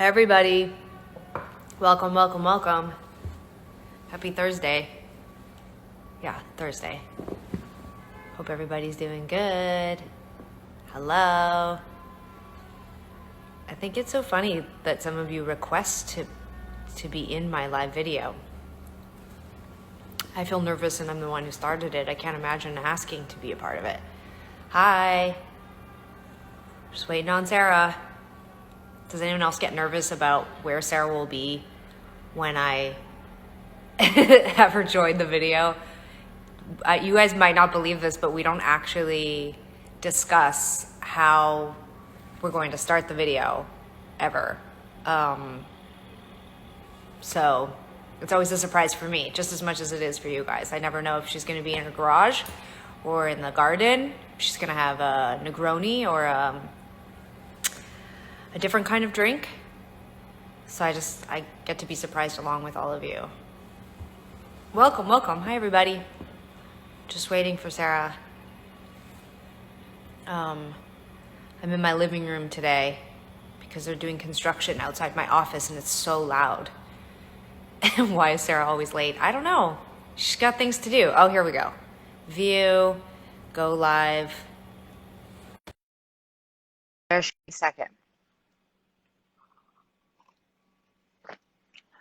Hi everybody, welcome, welcome, welcome. Happy Thursday. Yeah, Thursday. Hope everybody's doing good. Hello. I think it's so funny that some of you request to be in my live video. I feel nervous and I'm the one who started it. I can't imagine asking to be a part of it. Hi. Just waiting on Sarah. Does anyone else get nervous about where Sarah will be when I have her join the video? You guys might not believe this, but we don't actually discuss how we're going to start the video ever. So it's always a surprise for me, just as much as it is for you guys. I never know if she's going to be in her garage or in the garden. She's going to have a Negroni or a different kind of drink. So I get to be surprised along with all of you. Welcome, welcome. Hi, everybody. Just waiting for Sarah. I'm in my living room today because they're doing construction outside my office and it's so loud. And why is Sarah always late? I don't know. She's got things to do. Oh, here we go. View, go live. There's a second.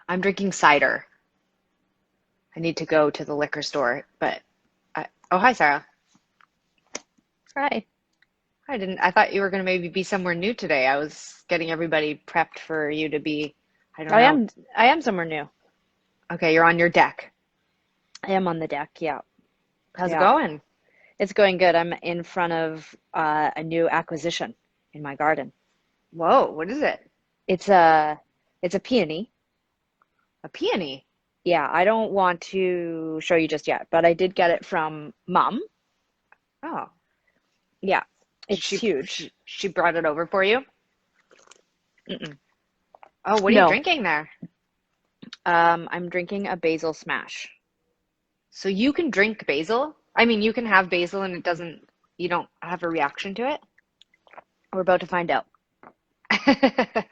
I'm drinking cider. I need to go to the liquor store, but oh, hi, Sarah. Hi. I thought you were going to maybe be somewhere new today. I was getting everybody prepped for you to be, I don't I know. am I am somewhere new. Okay, you're on your deck. I am on the deck, yeah. How's it Yeah. going? It's going good. I'm in front of a new acquisition in my garden. Whoa, what is it? It's a peony. A peony. Yeah, I don't want to show you just yet, but I did get it from Mom. Oh, Yeah, it's she huge. she brought it over for you? Mm-mm. Oh, what are you No, drinking there? I'm drinking a basil smash. So you can drink basil? I mean, you can have basil and you don't have a reaction to We're about to find out. it?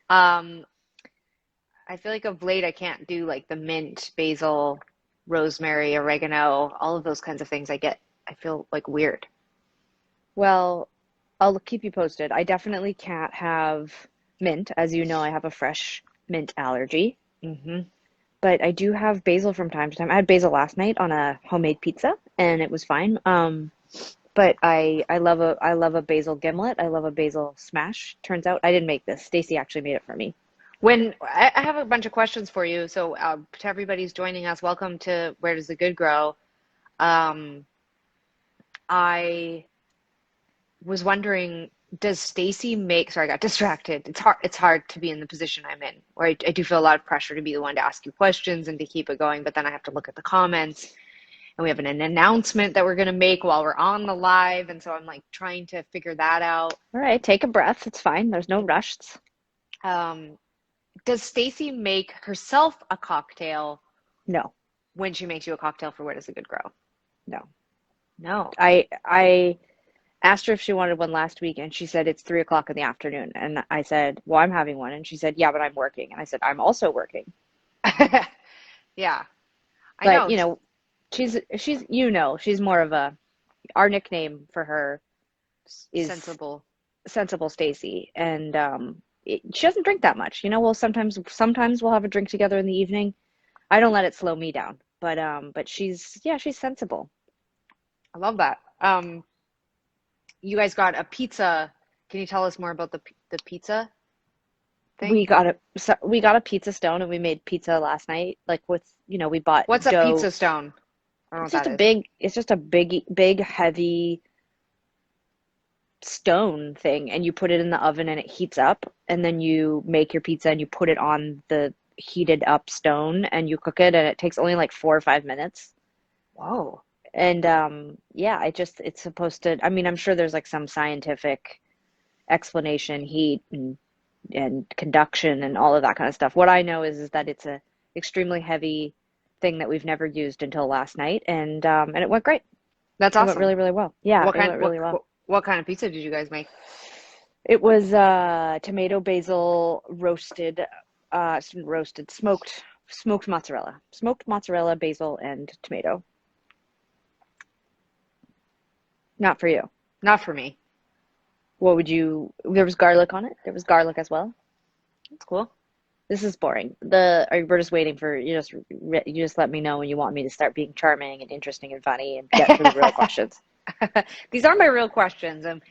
Um, I feel like of late I can't do like the mint, basil, rosemary, oregano, all of those kinds of things. I feel like weird. Well, I'll keep you posted. I definitely can't have mint. As you know, I have a fresh mint allergy. Hmm. But I do have basil from time to time. I had basil last night on a homemade pizza, and it was fine. But I love a basil gimlet. I love a basil smash. Turns out I didn't make this. Stacy actually made it for me. When I have a bunch of questions for you, so to everybody who's joining us, welcome to Where Does the Good Grow? Um, I was wondering, does Stacy make, sorry, I got distracted. It's hard to be in the position I'm in, where I do feel a lot of pressure to be the one to ask you questions and to keep it going, but then I have to look at the comments and we have an announcement that we're going to make while we're on the live, and so I'm like trying to figure that out. All right, take a breath. It's fine. There's no rush. Um, does Stacy make herself a cocktail No, when she makes you a cocktail for Where Does the Good Grow? no. No. I asked her if she wanted one last week, and she said it's 3 o'clock in the afternoon. And I said, well, I'm having one. And she said, yeah, but I'm working. And I said, I'm also working. Yeah, I But know. she's more of a, our nickname for her is Sensible. Sensible Stacy, and she doesn't drink that much. Well, sometimes we'll have a drink together in the evening. I don't let it slow me down, but she's sensible. I love that. You guys got a pizza. Can you tell us more about the pizza thing? We got a pizza stone and we made pizza last night. Like we bought What's a dough. pizza stone? I don't know what that is. It's just a big heavy stone thing, and you put it in the oven and it heats up, and then you make your pizza and you put it on the heated up stone and you cook it, and it takes only like 4 or 5 minutes. Whoa. And yeah, it's supposed to, I mean, I'm sure there's like some scientific explanation, heat and conduction and all of that kind of stuff. What I know is that it's a extremely heavy thing that we've never used until last night, and it went great. That's It went awesome. really, really well. Yeah, What it kind went really well. what kind of pizza did you guys make? It was tomato basil roasted, roasted smoked mozzarella, basil, and tomato. Not for you. Not for me. What would you? There was garlic on it. There was garlic as well. That's cool. This is boring. We're just waiting for you. Just let me know when you want me to start being charming and interesting and funny and get to the real questions. These are my real questions. And,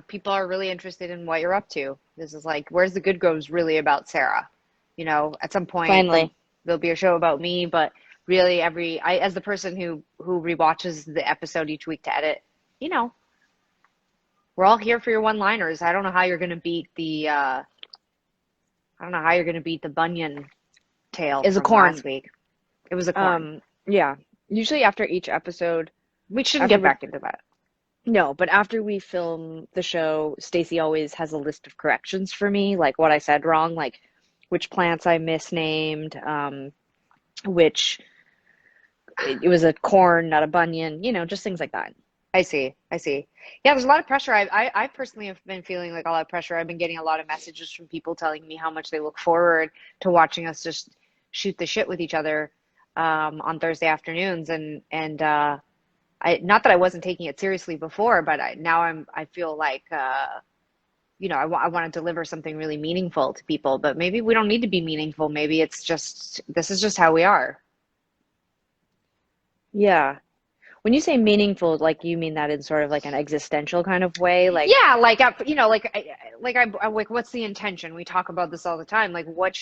people are really interested in what you're up to. This is like, where's the good goes really about Sarah? At some point Finally, there'll be a show about me, but really as the person who rewatches the episode each week to edit, you know, we're all here for your one-liners. I don't know how you're going to beat the Bunyan tale is a from corn. last week. It was a corn. Yeah. Usually after each episode, We shouldn't after get we back into that. no, but after we film the show, Stacy always has a list of corrections for me, like what I said wrong, like which plants I misnamed, which it was a corn, not a bunion, just things like that. I see. I see. Yeah, there's a lot of pressure. I personally have been feeling like a lot of pressure. I've been getting a lot of messages from people telling me how much they look forward to watching us just shoot the shit with each other on Thursday afternoons. And I not that I wasn't taking it seriously before, but I feel like I want to deliver something really meaningful to people. But maybe we don't need to be meaningful. Maybe this is just how we are. Yeah. When you say meaningful, like you mean that in sort of like an existential kind of way, like Yeah, like what's the intention? We talk about this all the time. Like, what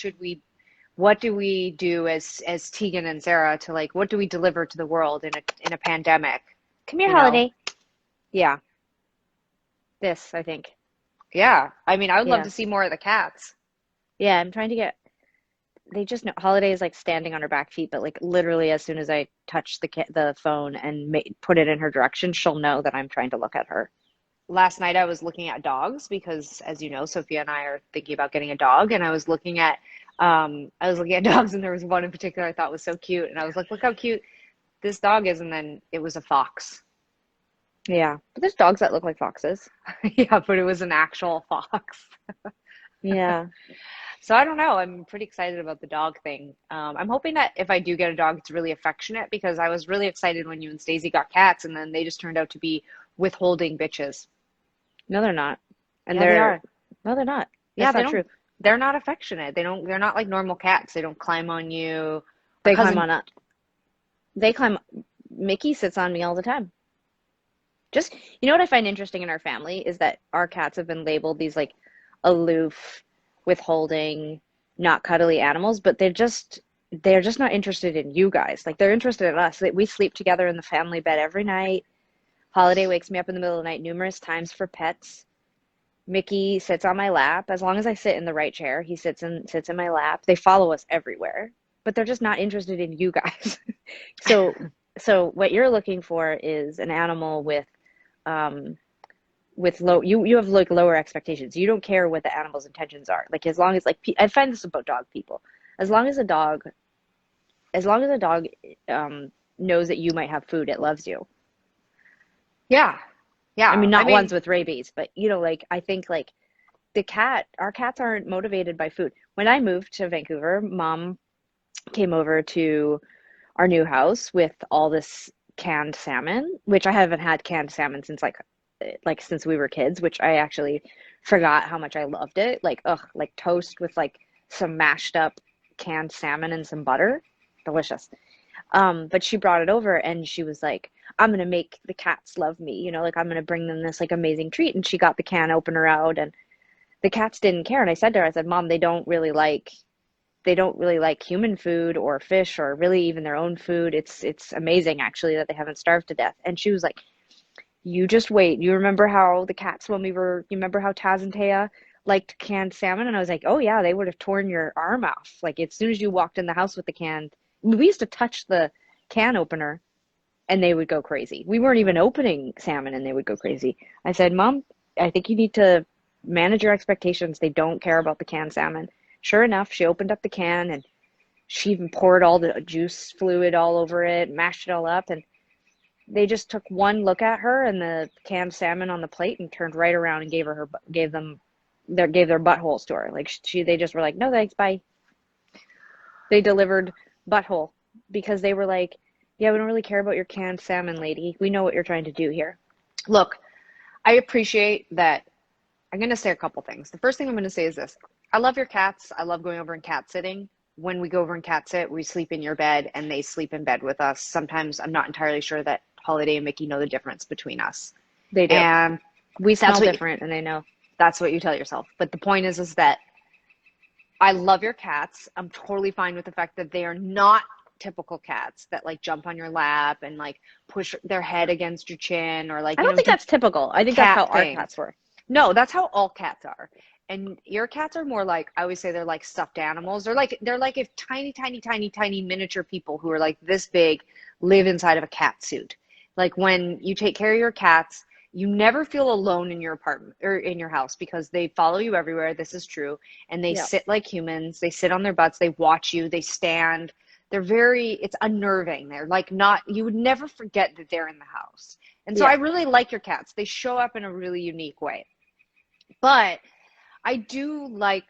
do we do as Tegan and Sarah to like, what do we deliver to the world in a pandemic? come here, You know? Holiday. Yeah, this, I think. Yeah. I mean, I would love Yeah. to see more of the cats. Yeah, I'm trying to get they just know Holiday is like standing on her back feet, but like literally as soon as I touch the phone and put it in her direction, she'll know that I'm trying to look at her. Last night I was looking at dogs because, as you know, Sophia and I are thinking about getting a dog, and I was looking at dogs, and there was one in particular I thought was so cute, and I was like, look how cute this dog is, and then it was a fox. Yeah, but there's dogs that look like foxes. Yeah, but it was an actual fox. Yeah. So I don't know. I'm pretty excited about the dog thing. I'm hoping that if I do get a dog, it's really affectionate because I was really excited when you and Stacey got cats, and then they just turned out to be withholding bitches. No, they're not. And Yeah, they are. no, they're not. Yeah, That's they not don't. true. They're not affectionate. They're not like normal cats. They don't climb on you. My They climb cousin, on up. They climb. Mickey sits on me all the time. Just, what I find interesting in our family is that our cats have been labeled these like aloof, withholding, not cuddly animals, but they're just not interested in you guys. Like they're interested in us. We sleep together in the family bed every night. Holiday wakes me up in the middle of the night numerous times for pets. Mickey sits on my lap. As long as I sit in the right chair, he sits in my lap. They follow us everywhere, but they're just not interested in you guys. So so what you're looking for is an animal um with you have like lower expectations. You don't care what the animal's intentions are. Like as long as like I find this about dog people. As long as a dog as long as a dog knows that you might have food, it loves you. yeah, I yeah. mean, I not ones mean, with rabies, but like I think like our cats aren't motivated by food. When I moved to Vancouver, mom came over to our new house with all this canned salmon, which I haven't had canned salmon since since we were kids, which I actually forgot how much I loved it. Like, ugh, like toast with like some mashed up canned salmon and some butter. Delicious. But she brought it over and she was like, I'm gonna make the cats love me, like I'm gonna bring them this like amazing treat. And she got the can opener out and the cats didn't care. And I said to her, I said, Mom, they don't really like human food or fish or really even their own food. It's amazing actually that they haven't starved to death. And she was like, you just wait. You remember how the cats you remember how Taz and Taya liked canned salmon? And I was like, oh yeah, they would have torn your arm off. Like as soon as you walked in the house with the can, we used to touch the can opener and they would go crazy. We weren't even opening salmon and they would go crazy. I said, Mom, I think you need to manage your expectations. They don't care about the canned salmon. Sure enough, she opened up the can and she even poured all the juice fluid all over it, mashed it all up, and they just took one look at her and the canned salmon on the plate and turned right around and gave them gave their buttholes to her. Like they just were like, no thanks, bye. They delivered butthole because they were like, yeah, we don't really care about your canned salmon, lady. We know what you're trying to do here. Look, I appreciate that. I'm going to say a couple things. The first thing I'm going to say is this. I love your cats. I love going over and cat sitting. When we go over and cat sit, we sleep in your bed and they sleep in bed with us. Sometimes I'm not entirely sure that Holiday and Mickey know the difference between us. They do. And We that's smell what different, and they know. that's what you tell yourself. But the point is that I love your cats. I'm totally fine with the fact that they are not typical cats that like jump on your lap and like push their head against your chin or like, I don't think do that's typical. I think that's how cat our things. cats were. No, that's how all cats are. And your cats are more like, I always say they're like stuffed animals. They're like if tiny, tiny, tiny, tiny miniature people who are like this big live inside of a cat suit. Like when you take care of your cats, you never feel alone in your apartment or in your house because they follow you everywhere. This is true. And they Yeah. sit like humans. They sit on their butts. They watch you. They stand. It's unnerving. They're like not, you would never forget that they're in the house. And so I Yeah. really like your cats. They show up in a really unique way. But I do like,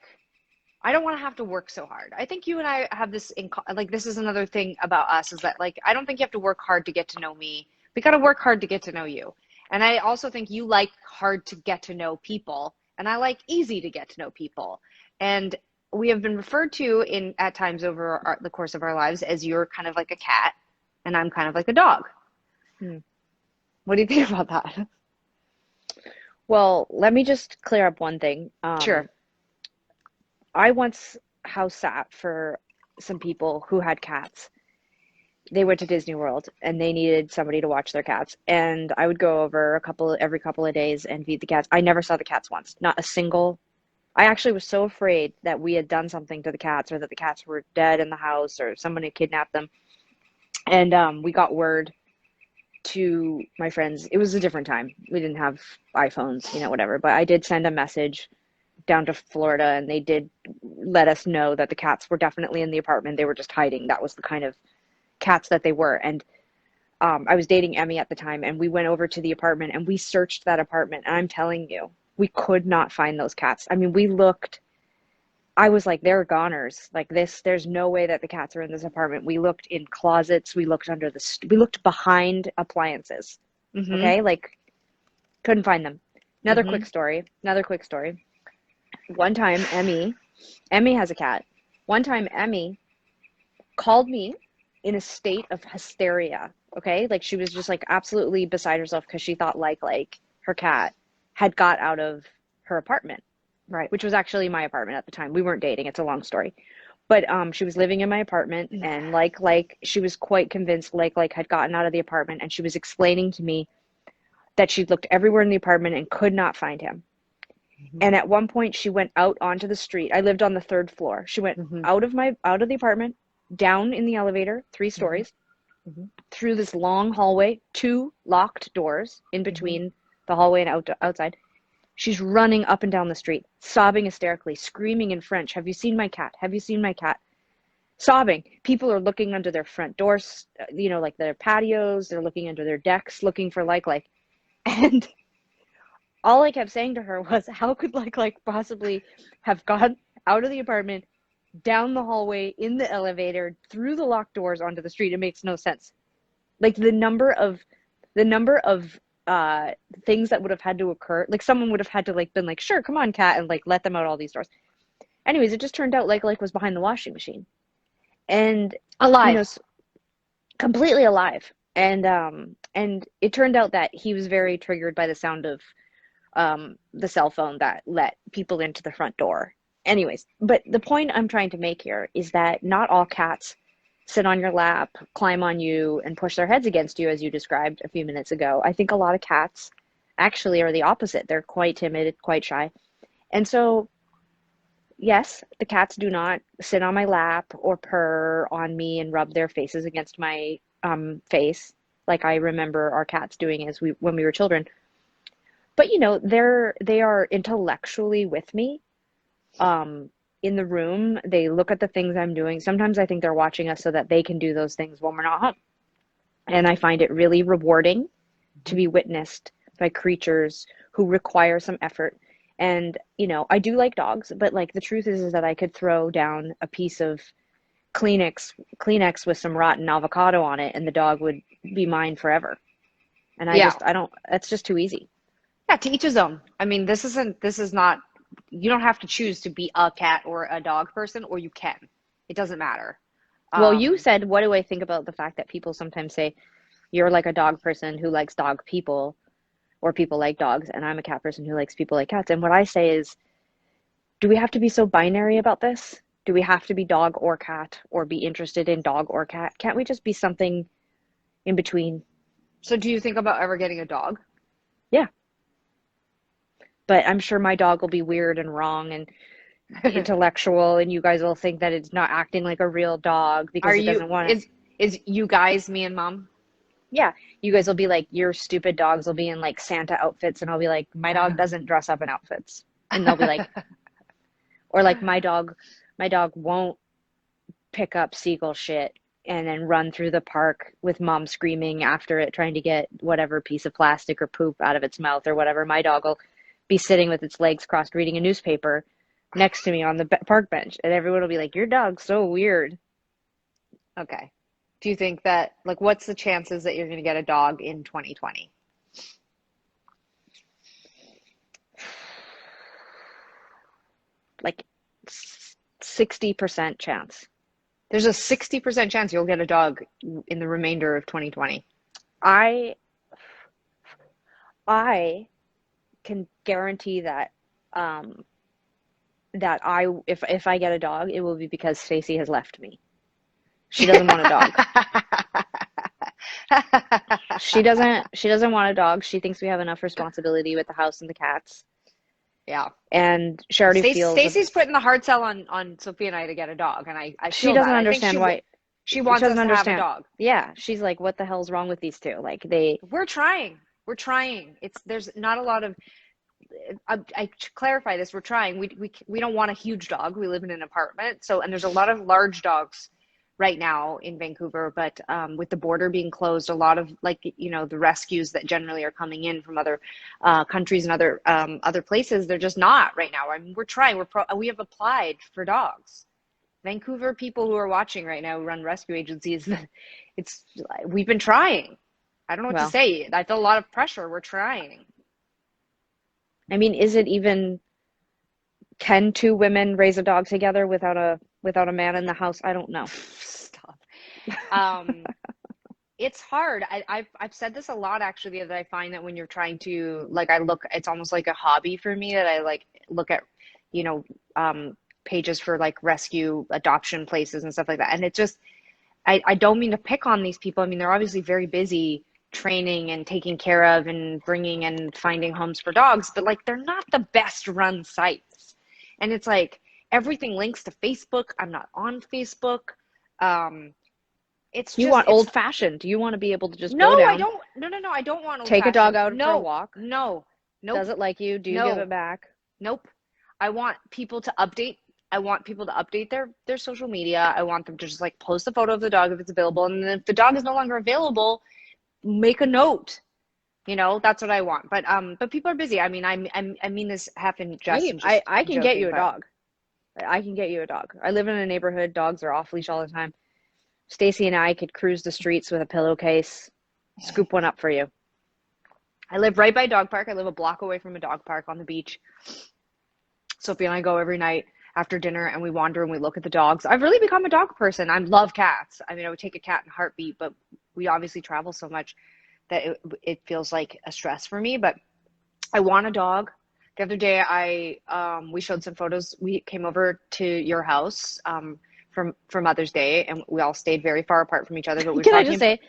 I don't want to have to work so hard. I think you and I have this like this is another thing about us is that like I don't think you have to work hard to get to know me. We got to work hard to get to know you. And I also think you like hard to get to know people, and I like easy to get to know people. And we have been referred to in at times over the course of our lives as you're kind of like a cat, and I'm kind of like a dog. Hmm. What do you think about that? Well, let me just clear up one thing. Sure. I once house sat for some people who had cats. They went to Disney World and they needed somebody to watch their cats. And I would go over every couple of days and feed the cats. I never saw the cats once, not a single. I actually was so afraid that we had done something to the cats or that the cats were dead in the house or someone had kidnapped them. And we got word to my friends. It was a different time. We didn't have iPhones, whatever. But I did send a message down to Florida and they did let us know that the cats were definitely in the apartment. They were just hiding. That was the kind of cats that they were. And I was dating Emmy at the time, and we went over to the apartment and we searched that apartment. And I'm telling you, we could not find those cats. I mean, we looked. I was like, they're goners. Like this, there's no way that the cats are in this apartment. We looked in closets. We looked we looked behind appliances. Mm-hmm. Okay, like couldn't find them. Another Mm-hmm. quick story. Another quick story. One time, Emmy has a cat. One time, Emmy called me in a state of hysteria. Okay, like she was just like absolutely beside herself because she thought like her cat had got out of her apartment, Right. which was actually my apartment at the time. We weren't dating. It's a long story. But she was living in my apartment and like she was quite convinced like had gotten out of the apartment, and she was explaining to me that she'd looked everywhere in the apartment and could not find him. Mm-hmm. And at one point she went out onto the street. I lived on the third floor. She went Mm-hmm. out of the apartment, down in the elevator, 3 Mm-hmm. stories, through this long hallway, 2 locked doors in Mm-hmm. between the hallway and outside. She's running up and down the street, sobbing hysterically, screaming in French, "Have you seen my cat? Have you seen my cat?" Sobbing. People are looking under their front doors, like their patios. They're looking under their decks, looking for like. And all I kept saying to her was, how could like possibly have gone out of the apartment, down the hallway, in the elevator, through the locked doors onto the street? It makes no sense. Like the number of things that would have had to occur. Like someone would have had to like been like, sure, come on, cat, and like let them out all these doors. Anyways, it just turned out like was behind the washing machine, and you know Alive. completely alive. And it turned out that he was very triggered by the sound of the cell phone that let people into the front door. Anyways, but the point I'm trying to make here is that not all cats sit on your lap, climb on you, and push their heads against you, as you described a few minutes ago. I think a lot of cats actually are the opposite. They're quite timid, quite shy. And so, yes, the cats do not sit on my lap or purr on me and rub their faces against my face like I remember our cats doing as when we were children. But they are intellectually with me. Um, in the room, they look at the things I'm doing. Sometimes I think they're watching us so that they can do those things when we're not home. And I find it really rewarding to be witnessed by creatures who require some effort And, I do like dogs, but like the truth is that I could throw down a piece of Kleenex with some rotten avocado on it and the dog would be mine forever. And Yeah. I don't, that's just too easy. Yeah, to each his own. I mean, this is not, you don't have to choose to be a cat or a dog person, or you can. It doesn't matter. Well, you Um, said, what do I think about the fact that people sometimes say you're like a dog person who likes dog people, or people like dogs, and I'm a cat person who likes people like cats. And what I say is, do we have to be so binary about this? Do we have to be dog or cat or be interested in dog or cat? Can't we just be something in between? so do you think about ever getting a dog? Yeah, but I'm sure my dog will be weird and wrong and intellectual, and you guys will think that it's not acting like a real dog Are because it you, doesn't want to. is you guys, me and mom? Yeah, you guys will be like, your stupid dogs will be in like Santa outfits, and I'll be like, my dog doesn't dress up in outfits. And they'll be like, or like my dog won't pick up seagull shit and then run through the park with mom screaming after it, trying to get whatever piece of plastic or poop out of its mouth or whatever. My dog will be sitting with its legs crossed reading a newspaper next to me on the park bench, and everyone will be like, your dog's so weird. Okay. Do you think that, like, what's the chances that you're going to get a dog in 2020? Like 60% chance. There's a 60% chance you'll get a dog in the remainder of 2020. I I can guarantee that um if I get a dog, it will be because Stacy has left me. She doesn't want a dog. She doesn't want a dog. She thinks we have enough responsibility with the house and the cats. Yeah. And she already feels Stacey's putting the hard sell on Sophia and I to get a dog, and I she feel doesn't that. I think understand why she she wants doesn't us to have a understand. dog. Yeah, she's like, what the hell's wrong with these two? Like they We're trying. We're trying. There's not a lot of, I should clarify this. We're trying. We don't want a huge dog. We live in an apartment. So, and there's a lot of large dogs right now in Vancouver, but with the border being closed, a lot of, like, the rescues that generally are coming in from other countries and other places, they're just not right now. I mean, we're trying. We have applied for dogs. Vancouver people who are watching right now who run rescue agencies, it's we've been trying. I don't know what to well, say. I feel a lot of pressure. We're trying. I mean, is it even can two women raise a dog together without a man in the house? I don't know. Stop. Um, it's hard. I've said this a lot actually, that I find that when you're trying to, like, it's almost like a hobby for me, that I like look at, you know, pages for like rescue adoption places and stuff like that. And it just, I don't mean to pick on these people. I mean, they're obviously very busy training and taking care of and bringing and finding homes for dogs, but like they're not the best run sites. And it's like everything links to Facebook. I'm not on Facebook. Um, it's You just, want old fashioned. You want to be able to just go no, I down, don't. No, no, no. I don't want old take a dog fashioned. out for a No, walk. no, Does nope, it like you? Do you give no, it back? nope. I want people to update. I want people to update their social media. I want them to just like post a photo of the dog if it's available, and then if the dog is no longer available, make a note. That's what I want. But people are busy. I mean, I mean this half in jest and just I can get joking, you a but dog. I can get you a dog. I live in a neighborhood. Dogs are off leash all the time. Stacy and I could cruise the streets with a pillowcase, scoop one up for you. I live right by a dog park. I live a block away from a dog park on the beach. Sophie and I go every night after dinner and we wander and we look at the dogs. I've really become a dog person. I love cats. I mean, I would take a cat in a heartbeat, but we obviously travel so much that it feels like a stress for me. But I want a dog. The other day, we showed some photos. We came over to your house for Mother's Day, and we all stayed very far apart from each other. But we were Can I talking. just say,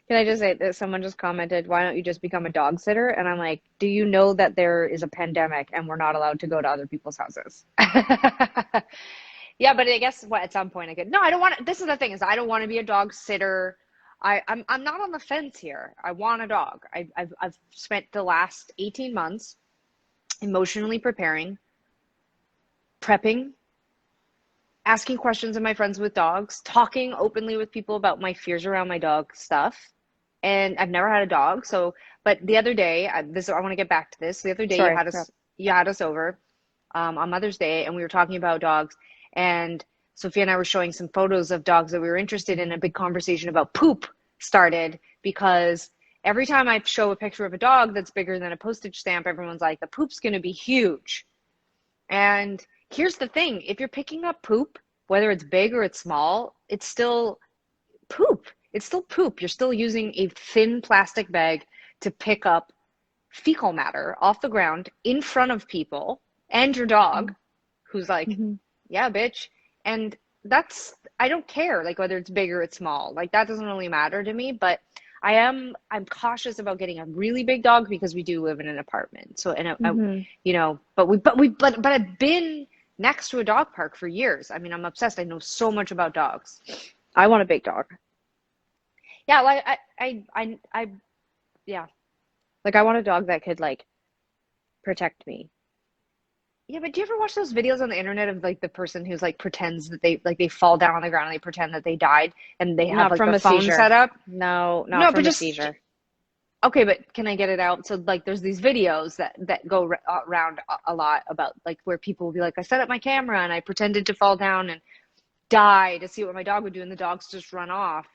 can I just say that someone just commented, why don't you just become a dog sitter? And I'm like, do you know that there is a pandemic and we're not allowed to go to other people's houses? Yeah, but I guess at some point I could. No, I don't want. This is the thing, is I don't want to be a dog sitter. I'm not on the fence here. I want a dog. I've spent the last 18 months emotionally prepping, asking questions of my friends with dogs, talking openly with people about my fears around my dog stuff. And I've never had a dog. So, but the other day, I want to get back to this. The other day Sorry. you had us over on Mother's Day, and we were talking about dogs. And Sophia and I were showing some photos of dogs that we were interested in. A big conversation about poop started because every time I show a picture of a dog that's bigger than a postage stamp, everyone's like, the poop's going to be huge. And here's the thing, if you're picking up poop, whether it's big or it's small, it's still poop. It's still poop. You're still using a thin plastic bag to pick up fecal matter off the ground in front of people and your dog, who's like, Mm-hmm. yeah, bitch. And that's, I don't care, like whether it's big or it's small. Like that doesn't really matter to me, but I'm cautious about getting a really big dog because we do live in an apartment. So, and Mm-hmm. you know, but I've been next to a dog park for years. I mean, I'm obsessed. I know so much about dogs. I want a big dog. Yeah, like yeah. Like I want a dog that could like protect me. Yeah, but do you ever watch those videos on the internet of like the person who's like pretends that they fall down on the ground and they pretend that they died and they have Not like from their a phone seizure. set up? No, not No, but from a just seizure. okay, but can I get it out? So like there's these videos that go around a lot about like where people will be like, I set up my camera and I pretended to fall down and die to see what my dog would do, and the dogs just run off.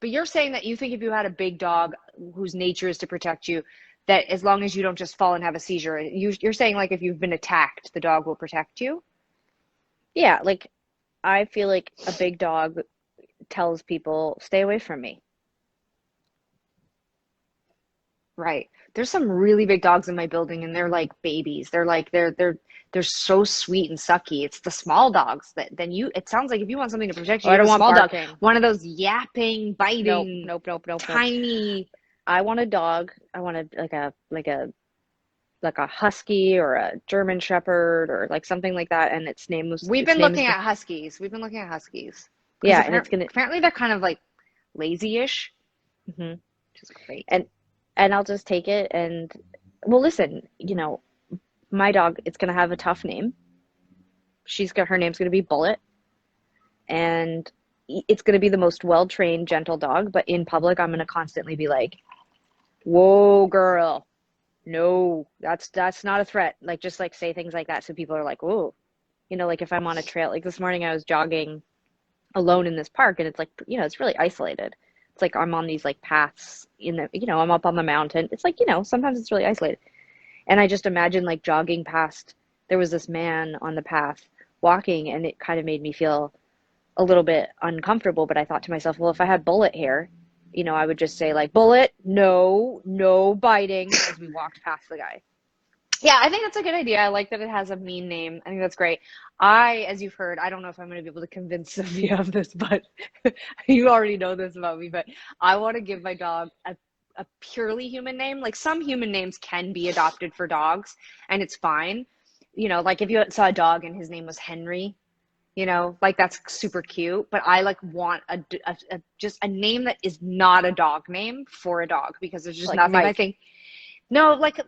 But you're saying that you think if you had a big dog whose nature is to protect you, that as long as you don't just fall and have a seizure, you're saying like if you've been attacked, the dog will protect you? Yeah, like I feel like a big dog tells people, stay away from me. Right. There's some really big dogs in my building and they're like babies. They're like they're so sweet and sucky. It's the small dogs that then you it sounds like if you want something to protect Oh, you, I you have don't a want small dog. barking. One of those yapping, Nope, biting, nope, nope, nope, nope. tiny. I want a dog. I want a like a husky or a German shepherd or like something like that, and We've its been name is looking at huskies. We've been looking at huskies because yeah, and it's gonna apparently they're kind of like lazy-ish, mhm. which is great. and and I'll just take it and well, listen, my dog, it's gonna have a tough name. Her name's gonna be Bullet, and it's gonna be the most well-trained, gentle dog, but in public, I'm gonna constantly be like, "Whoa, girl, no, that's not a threat." Like just like say things like that, so people are like, "Whoa," like if I'm on a trail, like this morning I was jogging alone in this park, and it's like, it's really isolated. It's like I'm on these like paths I'm up on the mountain. It's like, sometimes it's really isolated. And I just imagine like jogging past, there was this man on the path walking, and it kind of made me feel a little bit uncomfortable. But I thought to myself, well, if I had Bullet here, I would just say like, Bullet, no, no biting as we walked past the guy. Yeah, I think that's a good idea. I like that it has a mean name. I think that's great. As you've heard, I don't know if I'm going to be able to convince Sophia of this, but you already know this about me, but I want to give my dog a purely human name. Like some human names can be adopted for dogs and it's fine. Like if you saw a dog and his name was Henry, like that's super cute, but I like want just a name that is not a dog name for a dog because there's just Like nothing I Mike. think. No, like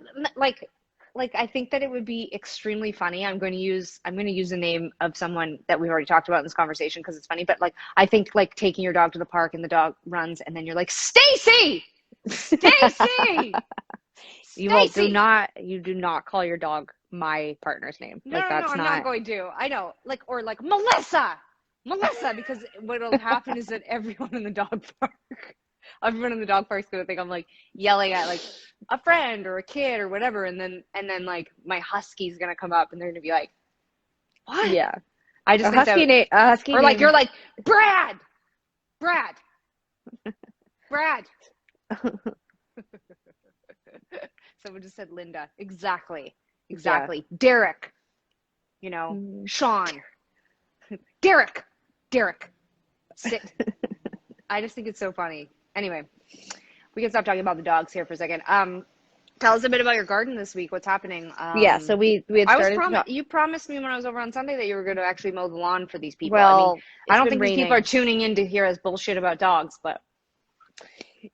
I think that it would be extremely funny. I'm going to use the name of someone that we've already talked about in this conversation because it's funny, but like I think like taking your dog to the park and the dog runs and then you're like, "Stacy! Stacy! Stacy!" You do not call your dog my partner's name. No, Like no, no, that's I'm not not, going to. I know. Or like Melissa. Melissa, because what'll happen is that everyone in the dog park, everyone in the dog park's gonna think I'm like yelling at like a friend or a kid or whatever, and then like my husky's gonna come up and they're gonna be like, "What?" yeah. I just think that, A husky or like you're name. like Brad, Brad, Brad. Someone just said Linda. Exactly, Yeah. exactly. Derek, Mm. Sean, Derek, Derek. Sit. I just think it's so funny. Anyway, we can stop talking about the dogs here for a second. Tell us a bit about your garden this week. What's happening? Yeah, so we had I was started to talk. you promised me when I was over on Sunday that you were going to actually mow the lawn for these people. I mean, Well, I it's don't been think these people are raining. tuning in to hear us bullshit about dogs, but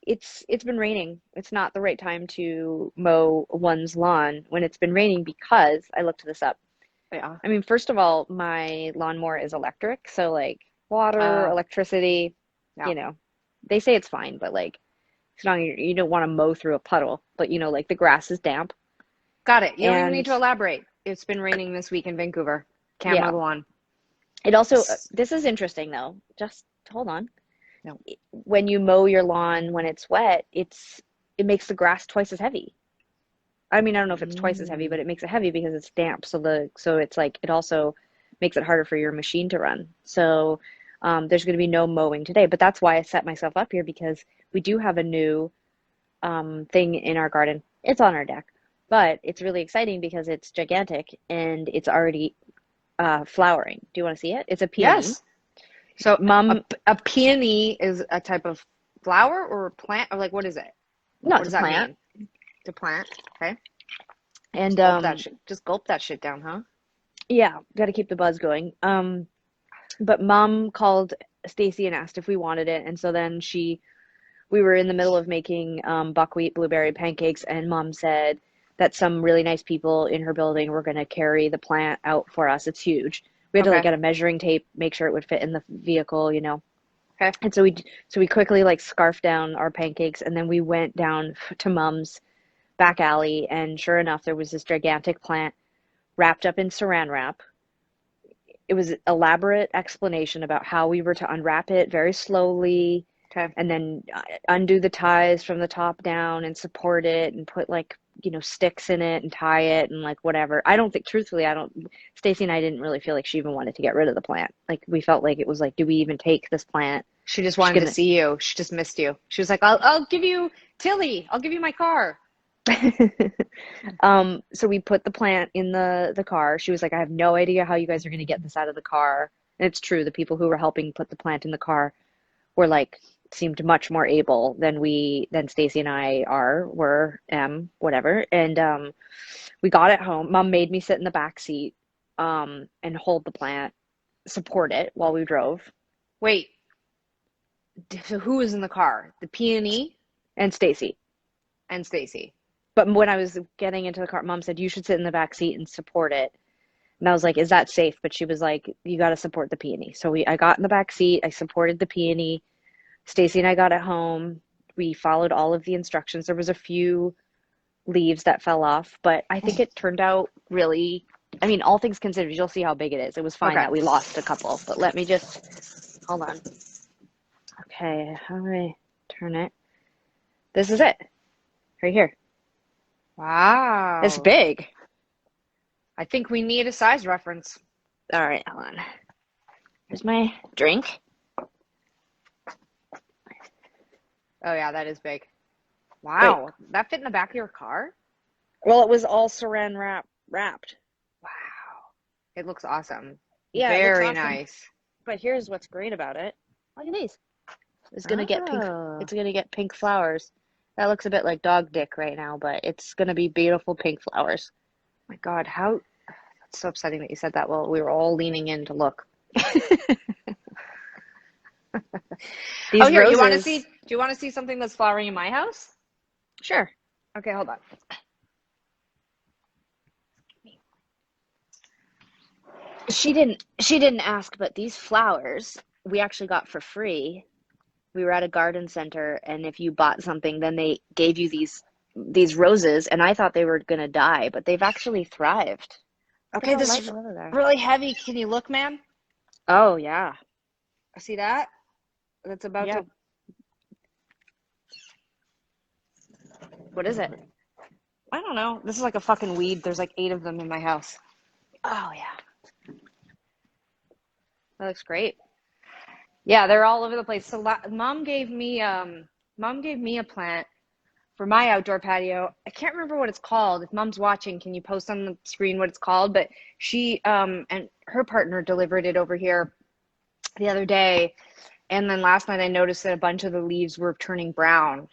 It's been raining. It's not the right time to mow one's lawn when it's been raining because I looked this up. yeah. I mean, first of all, my lawnmower is electric, so like water, Uh, electricity, yeah. you know, they say it's fine, but like it's not you don't want to mow through a puddle, but like the grass is damp Got it. You don't even need and to elaborate. It's been raining this week in Vancouver. Can't mow Yeah. the lawn. It also, S- this is interesting though. Just hold on. No. When you mow your lawn when it's wet, it makes the grass twice as heavy. I mean, I don't know if it's twice as heavy, but Mm. it makes it heavy because it's damp. So it's like it also makes it harder for your machine to run. So there's going to be no mowing today, but that's why I set myself up here because we do have a new thing in our garden. It's on our deck, but it's really exciting because it's gigantic and it's already flowering. Do you want to see it? It's a peony. Yes. So Mom, a peony is a type of flower or a plant, or like what is it? no, What it's does a that plant, mean? It's a plant. Okay. and Just gulp that shit down, huh? yeah, got to keep the buzz going. But Mom called Stacy and asked if we wanted it, and so then we were in the middle of making buckwheat blueberry pancakes, and Mom said that some really nice people in her building were going to carry the plant out for us. It's huge. We had to like Okay. get a measuring tape, make sure it would fit in the vehicle, Okay. And so we quickly like scarfed down our pancakes, and then we went down to Mom's back alley, and sure enough, there was this gigantic plant wrapped up in saran wrap. It was an elaborate explanation about how we were to unwrap it very slowly Okay. and then undo the ties from the top down and support it and put like sticks in it and tie it and like whatever. I don't think truthfully I don't Stacy and I didn't really feel like she even wanted to get rid of the plant. Like we felt like it was like, do we even take this plant? She just She's wanted to gonna see you. She just missed you. She was like, I'll give you Tilly. I'll give you my car. so we put the plant in the car. She was like, I have no idea how you guys are gonna get this out of the car. And it's true, the people who were helping put the plant in the car were like seemed much more able than Stacy and I were whatever. And we got it home. Mom made me sit in the back seat and hold the plant, support it while we drove. Wait, so who was in the car? The peony And Stacy. and Stacy. But when I was getting into the car, Mom said you should sit in the back seat and support it. And I was like, is that safe? But she was like, you got to support the peony. So I got in the back seat, I supported the peony. Stacy and I got it home. We followed all of the instructions. There was a few leaves that fell off, but I think it turned out really, I mean, all things considered, you'll see how big it is. It was fine Okay. that we lost a couple, but let me just hold on. Okay, how do I turn it? This is it, right here. It's Wow. big. I think we need a size reference. All right, hold on. Here's my drink. Oh yeah, that is big. Wait, Wow. That fit in the back of your car? well, it was all wrapped. Wow. It looks awesome. Yeah, it looks Very awesome. nice. But here's what's great about it. Look at these. It's gonna get pink. Oh. It's gonna get pink flowers. That looks a bit like dog dick right now, but it's gonna be beautiful pink flowers. My God, how that's so upsetting that you said that. Well, we were all leaning in to look. Oh, These here, you want to see? roses, Do you want to see something that's flowering in my house? sure. Okay, hold on. She didn't ask, but these flowers we actually got for free. We were at a garden center, and if you bought something, then they gave you these roses, and I thought they were gonna die, but they've actually thrived. Look at Okay, how this light is and little they are. really heavy. Can you look, man? Oh yeah. See that? That's about Yeah. to. What is it? I don't know. This is like a fucking weed. There's like 8 of them in my house. Oh yeah. That looks great. Yeah, they're all over the place. So mom gave me a plant for my outdoor patio. I can't remember what it's called. If mom's watching, can you post on the screen what it's called? But she and her partner delivered it over here the other day. And then last night I noticed that a bunch of the leaves were turning brown,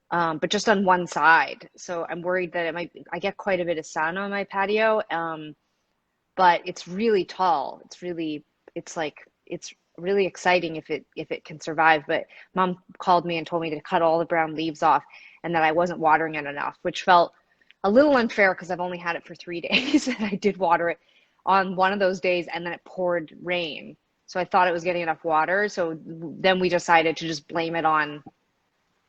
but just on one side. So I'm worried that I get quite a bit of sun on my patio. But it's really tall. It's really exciting if it can survive. But mom called me and told me to cut all the brown leaves off and that I wasn't watering it enough, which felt a little unfair because I've only had it for 3 days and I did water it on one of those days and then it poured rain. So I thought it was getting enough water. So then we decided to just blame it on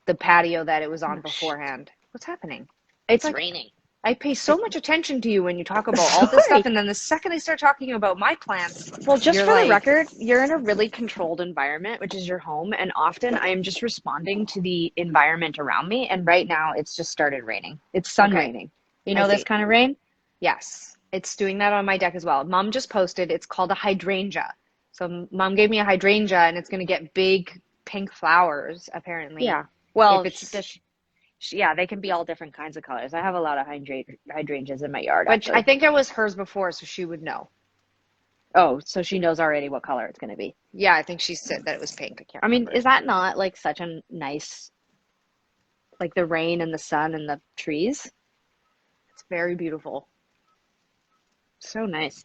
the patio that it was on Oh, shit. beforehand. What's happening? It's It's like raining. I pay so much attention to you when you talk about all this stuff, Sorry. and then the second I start talking about my plants, Well, just you're for the like, record, you're in a really controlled environment, which is your home, and often I am just responding to the environment around me, and right now it's just started raining. It's sun okay, raining. You I know this see. kind of rain? Yes, it's doing that on my deck as well. Mom just posted, it's called a hydrangea. So mom gave me a hydrangea, and it's going to get big pink flowers, apparently, Yeah. if Well, it's, yeah, they can be all different kinds of colors. I have a lot of hydrangeas in my yard, but I actually. think it was hers before, so she would know. Oh, so she knows already what color it's going to be. Yeah, I think she said that it was pink. I can't I mean, remember. is that not like such a nice, like the rain and the sun and the trees? It's very beautiful. So nice.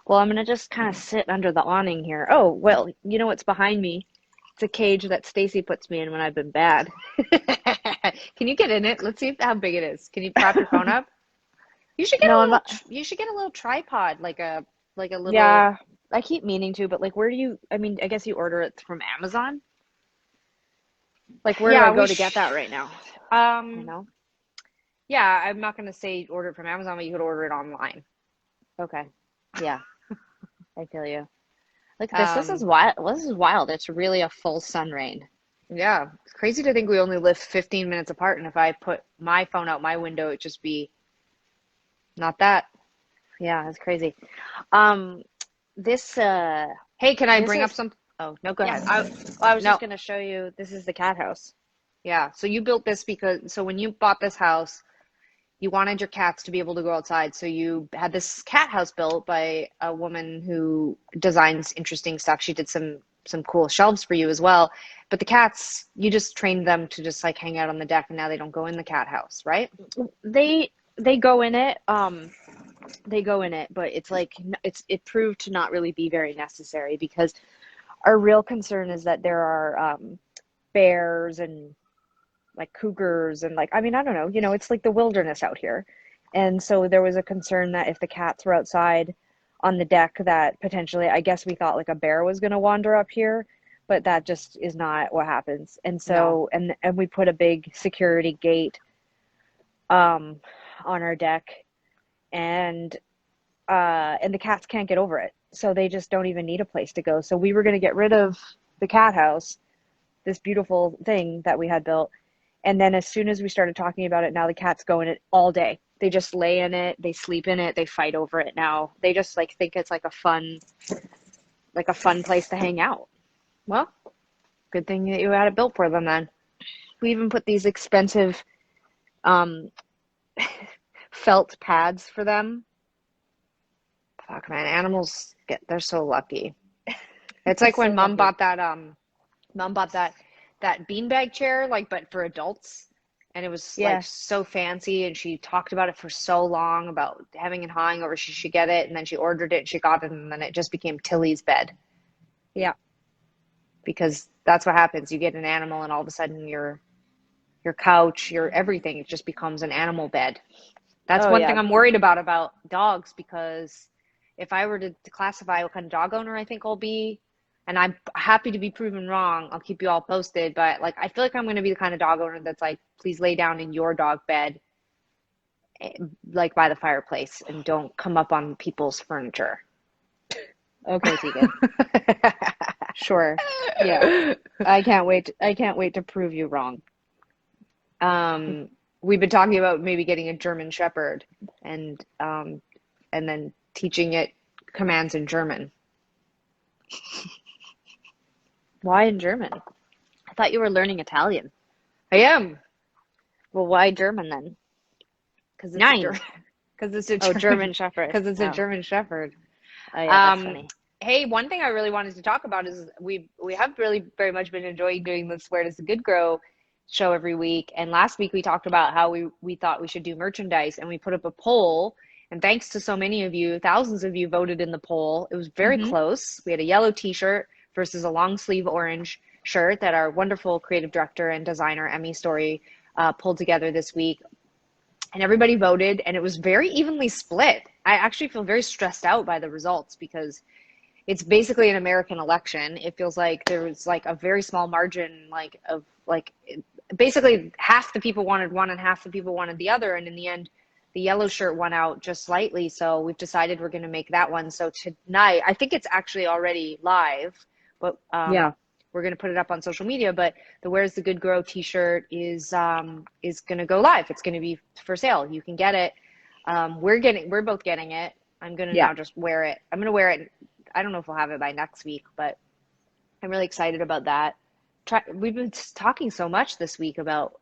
Well, I'm gonna just kind of sit under the awning here. Oh, well, you know what's behind me? It's a cage that Stacy puts me in when I've been bad. Can you get in it? Let's see how big it is. Can you prop your phone up? You should get No, a I'm little. not. You should get a little tripod, like a little. Yeah, I keep meaning to, but like, where do you? I mean, I guess you order it from Amazon. Like, where do I Yeah, we go to get sh that right now? You um know? yeah, I'm not gonna say order it from Amazon, but you could order it online. Okay. Yeah, I feel you. Look at this. This is Um wild. Well, this is wild. It's really a full sun rain. yeah, it's crazy to think we only live 15 minutes apart, and if I put my phone out my window, it'd just be not that. Yeah, it's crazy. Um, this Hey, can I this bring up is some? Oh, no, go yeah. ahead. I was just No, gonna show you. This is the cat house. yeah. So you built this because so when you bought this house, you wanted your cats to be able to go outside. So you had this cat house built by a woman who designs interesting stuff. She did some cool shelves for you as well. But the cats, you just trained them to just like hang out on the deck, and now they don't go in the cat house, right? They go in it. They go in it, but it's like it proved to not really be very necessary because our real concern is that there are bears and like cougars and like I mean I don't know, it's like the wilderness out here. And so there was a concern that if the cats were outside on the deck that potentially I guess we thought like a bear was going to wander up here, but that just is not what happens. And No. so and we put a big security gate um on our deck and and the cats can't get over it. So they just don't even need a place to go. So we were going to get rid of the cat house, this beautiful thing that we had built. And then as soon as we started talking about it, now the cats go in it all day. They just lay in it, they sleep in it, they fight over it now. They just like think it's like a fun place to hang out. Well, good thing that you had it built for them then. We even put these expensive um Felt pads for them. Fuck, man, animals they're so lucky. It's they're like so when lucky. mom bought that beanbag chair, like, but for adults. And it was like Yeah. so fancy, and she talked about it for so long about having and hawing over she should get it, and then she ordered it and she got it, and then it just became Tilly's bed Yeah. because that's what happens. You get an animal, and all of a sudden your couch, your everything, it just becomes an animal bed. That's Oh one thing yeah. I'm worried about dogs because if I were to classify what kind of dog owner I think I'll be, and I'm happy to be proven wrong, I'll keep you all posted. But like, I feel like I'm going to be the kind of dog owner that's like, please lay down in your dog bed, eh, like by the fireplace, and don't come up on people's furniture. Okay, Tegan. Sure. Yeah. I can't wait to prove you wrong. Um, we've been talking about maybe getting a German Shepherd and then teaching it commands in German. Why in German? I thought you were learning Italian. I am. Well, why German then? Because it's a Nine. German. Because it's a Oh, German. German Shepherd. Because it's a Oh. German Shepherd. Oh yeah, that's Um, funny. hey, one thing I really wanted to talk about is we have really very much been enjoying doing this Where Does the Good Grow show every week. And last week we talked about how we thought we should do merchandise, and we put up a poll. And thanks to so many of you, thousands of you voted in the poll. It was very Hmm. close. We had a yellow t-shirt versus a long sleeve orange shirt that our wonderful creative director and designer Emmy Story pulled together this week, and everybody voted, and it was very evenly split. I actually feel very stressed out by the results because it's basically an American election. It feels like there was like a very small margin, like of like basically half the people wanted one and half the people wanted the other, and in the end, the yellow shirt won out just slightly, so we've decided we're going to make that one. So tonight, I think it's actually already live, but Yeah. we're going to put it up on social media. But the Where's the Good Grow T-shirt is going to go live. It's going to be for sale. You can get it. We're both getting it. I'm going to Yeah. now just wear it. I'm going to wear it. I don't know if we'll have it by next week, but I'm really excited about that. We've been talking so much this week about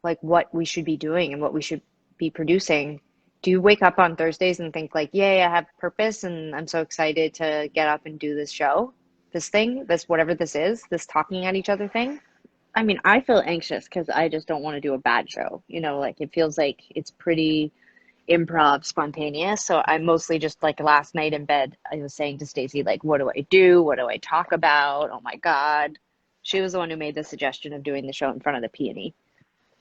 like what we should be doing and what we should be producing. Do you wake up on Thursdays and think like, yay, I have purpose and I'm so excited to get up and do this show, this thing, this whatever this is, this talking at each other thing? I mean, I feel anxious because I just don't want to do a bad show. Like it feels like it's pretty improv spontaneous. So I'm mostly just like last night in bed, I was saying to Stacey, like, what do I do? What do I talk about? Oh my God. She was the one who made the suggestion of doing the show in front of the peony.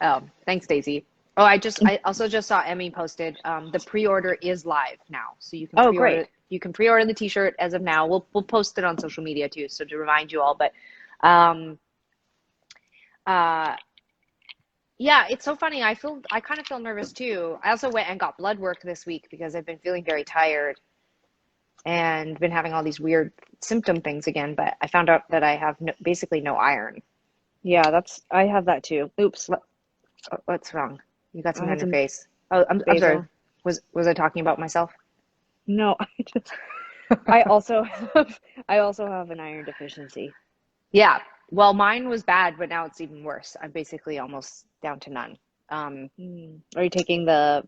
Oh, thanks, Daisy. Oh, I also just saw Emmy posted. The pre-order is live now, so Oh, great. you can pre-order the T-shirt as of now. We'll post it on social media too, so to remind you all. But um, uh, yeah, it's so funny. I kind of feel nervous too. I also went and got blood work this week because I've been feeling very tired and been having all these weird symptom things again. But I found out that I have basically no iron. Yeah, I have that too. Oops. What's wrong? You got I something had on your some face. Oh, I'm sorry. basil. Was I talking about myself? No, I also have an iron deficiency. Yeah. Well, mine was bad, but now it's even worse. I'm basically almost down to none. Um, Are you taking the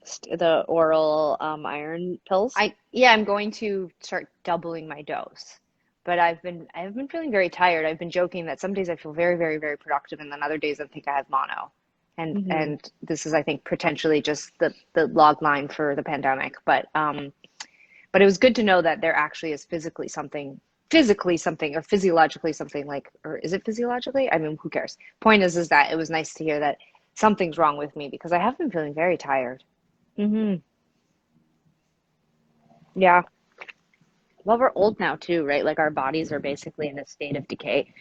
oral iron pills? I'm going to start doubling my dose. But I've been feeling very tired. I've been joking that some days I feel very, very, very productive, and then other days I think I have mono. Hmm. And this is, I think, potentially just the log line for the pandemic. But it was good to know that there actually is physically something or physiologically something like, or is it physiologically? I mean, who cares? Point is that it was nice to hear that something's wrong with me because I have been feeling very tired. Hmm. Yeah. Well, we're old now too, right? Like our bodies are basically in a state of decay.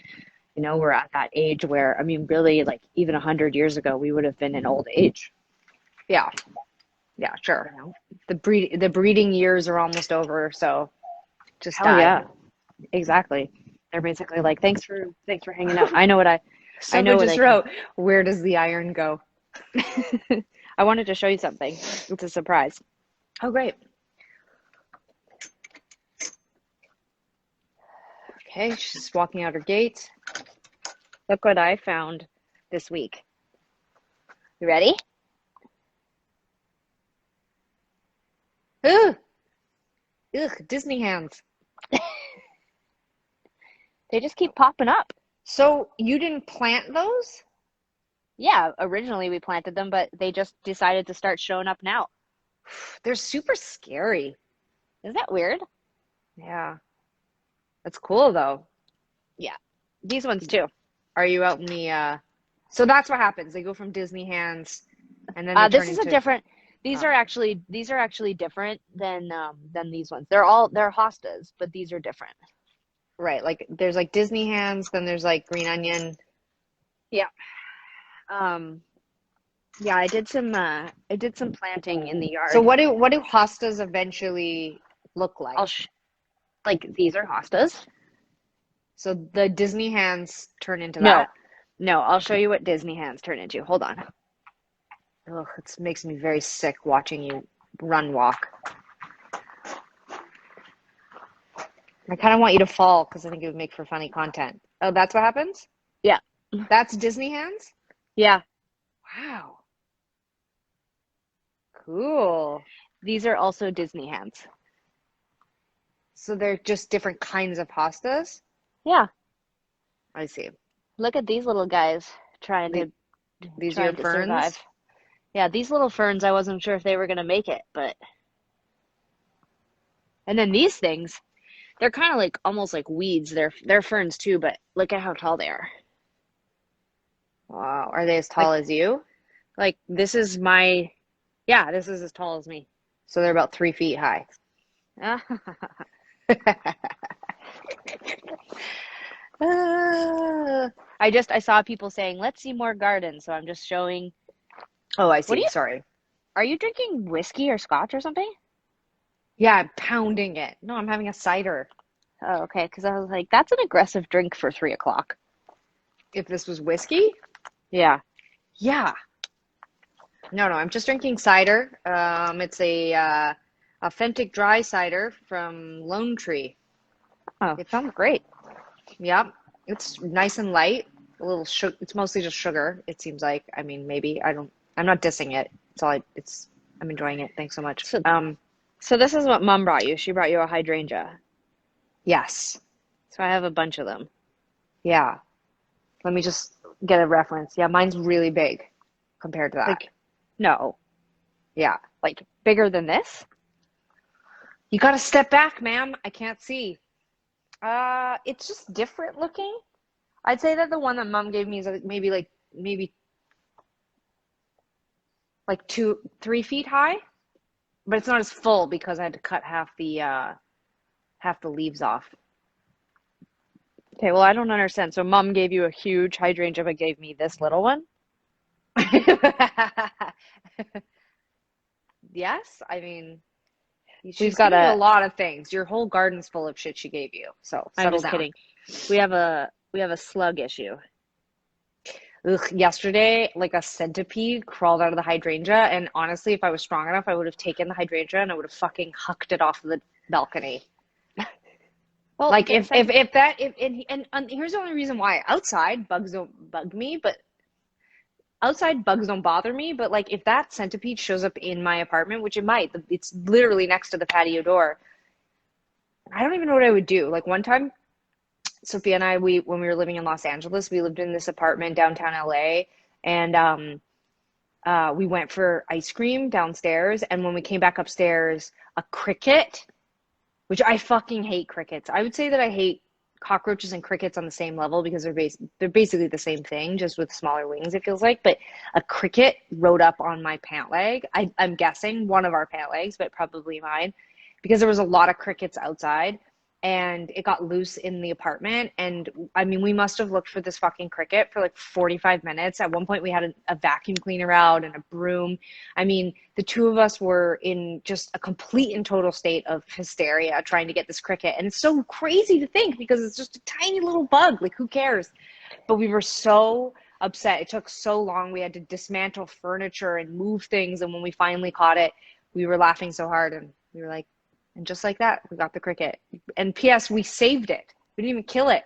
We're at that age where, I mean, really, like even 100 years ago, we would have been in old age. Yeah, yeah, You sure. know? The breeding years are almost over, so just Hell die. yeah, exactly. They're basically like, thanks for hanging out. I know Someone what just I can. wrote, "Where does the iron go?" I wanted to show you something. It's a surprise. Oh, great. Okay, she's walking out her gate. Look what I found this week. You ready? Ugh, ugh, Disney hands. They just keep popping up. So you didn't plant those? Yeah, originally we planted them, but they just decided to start showing up now. They're super scary. Isn't that weird? Yeah, that's cool though. Yeah. These ones too. Are you out in the So that's what happens. They go from Disney hands and then they turn This is a into different. These oh, are actually different than these ones. They're hostas, but these are different. right. Like there's like Disney hands, then there's like green onion. Yeah. Um. Yeah. I did some planting in the So yard. what do hostas eventually look like? Like these are hostas. So the Disney hands turn into No, that. no. I'll show you what Disney hands turn into. Hold on. Ugh, it makes me very sick watching you run walk. I kind of want you to fall because I think it would make for funny content. Oh, that's what happens? Yeah. That's Disney hands? Yeah. Wow. Cool. These are also Disney hands. So they're just different kinds of pastas? Yeah. I see. Look at these little guys trying The, to these are your trying to survive. ferns? Yeah, these little ferns, I wasn't sure if they were gonna make it, but and then these things, they're kind of like almost like weeds. They're ferns too, but look at how tall they are. Wow. Are they as Like tall as you? like this is my yeah, this is as tall as me. So they're about 3 feet high. I saw people saying, "Let's see more gardens," so I'm just showing Oh, I What see. Sorry. are you drinking whiskey or scotch or something? Yeah, I'm pounding it. No, I'm having a cider. Oh, okay, because I was like, that's an aggressive drink for 3 o'clock. If this was whiskey, Yeah. yeah. No, no, I'm just drinking cider. It's a authentic dry cider from Lone Tree. Oh, It's sounds great. Yep, it's nice and light. A little sugar. It's mostly just sugar. It seems like. I mean, maybe I don't. I'm not dissing it. It's all. It's. I'm enjoying it. Thanks so much. So, so this is what Mom brought you. She brought you a hydrangea. Yes. So I have a bunch of them. Yeah. Let me just get a reference. Yeah, mine's really big compared to that. Like, no, Yeah. like bigger than this? You got to step back, ma'am. I can't see. It's just different looking. I'd say that the one that Mom gave me is maybe like 2, 3 feet high, but it's not as full because I had to cut half the leaves off. Okay, well, I don't understand. So Mom gave you a huge hydrangea, but gave me this little one? Yes, I mean, We've she's got given you a a, lot of things. Your whole garden's full of shit she gave you. So I'm settle just down. kidding. We have a slug issue. Ugh, yesterday, like a centipede crawled out of the hydrangea, and honestly, if I was strong enough, I would have taken the hydrangea and I would have fucking hucked it off the balcony. Well, Like the cent if that if and here's the only reason why. Outside bugs don't bug me, but outside bugs don't bother me, but like if that centipede shows up in my apartment, which it might, it's literally next to the patio door. I don't even know what I would do. Like one time, Sophia and I, we when we were living in Los Angeles, we lived in this apartment downtown LA, and we went for ice cream downstairs, and when we came back upstairs, a cricket, which I fucking hate crickets. I would say that I hate cockroaches and crickets on the same level because they're basically the same thing, just with smaller wings, it feels like. But a cricket rode up on my pant leg. I'm guessing one of our pant legs, but probably mine, because there was a lot of crickets outside and it got loose in the apartment. And I mean, we must have looked for this fucking cricket for like 45 minutes. At one point, we had a vacuum cleaner out and a broom. I mean, the two of us were in just a complete and total state of hysteria trying to get this cricket. And it's so crazy to think because it's just a tiny little bug. Like, who cares? But we were so upset. It took so long. We had to dismantle furniture and move things. And when we finally caught it, we were laughing so hard. And we were like, and just like that, we got the cricket. And P.S., we saved it. We didn't even kill it.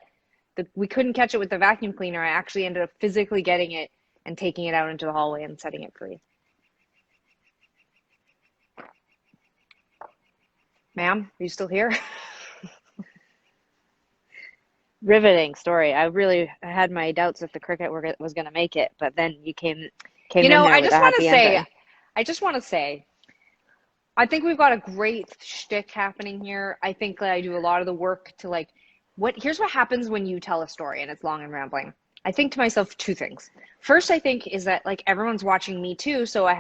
We couldn't catch it with the vacuum cleaner. I actually ended up physically getting it and taking it out into the hallway and setting it free. Ma'am, are you still here? Riveting story. I had my doubts if the cricket was going to make it, but then you came in there I with a just want to happy say, ending. I just want to say, I think we've got a great shtick happening here. I think that I do a lot of the work to like, here's what happens when you tell a story and it's long and rambling. I think to myself two things. First, I think is that like everyone's watching me too, so I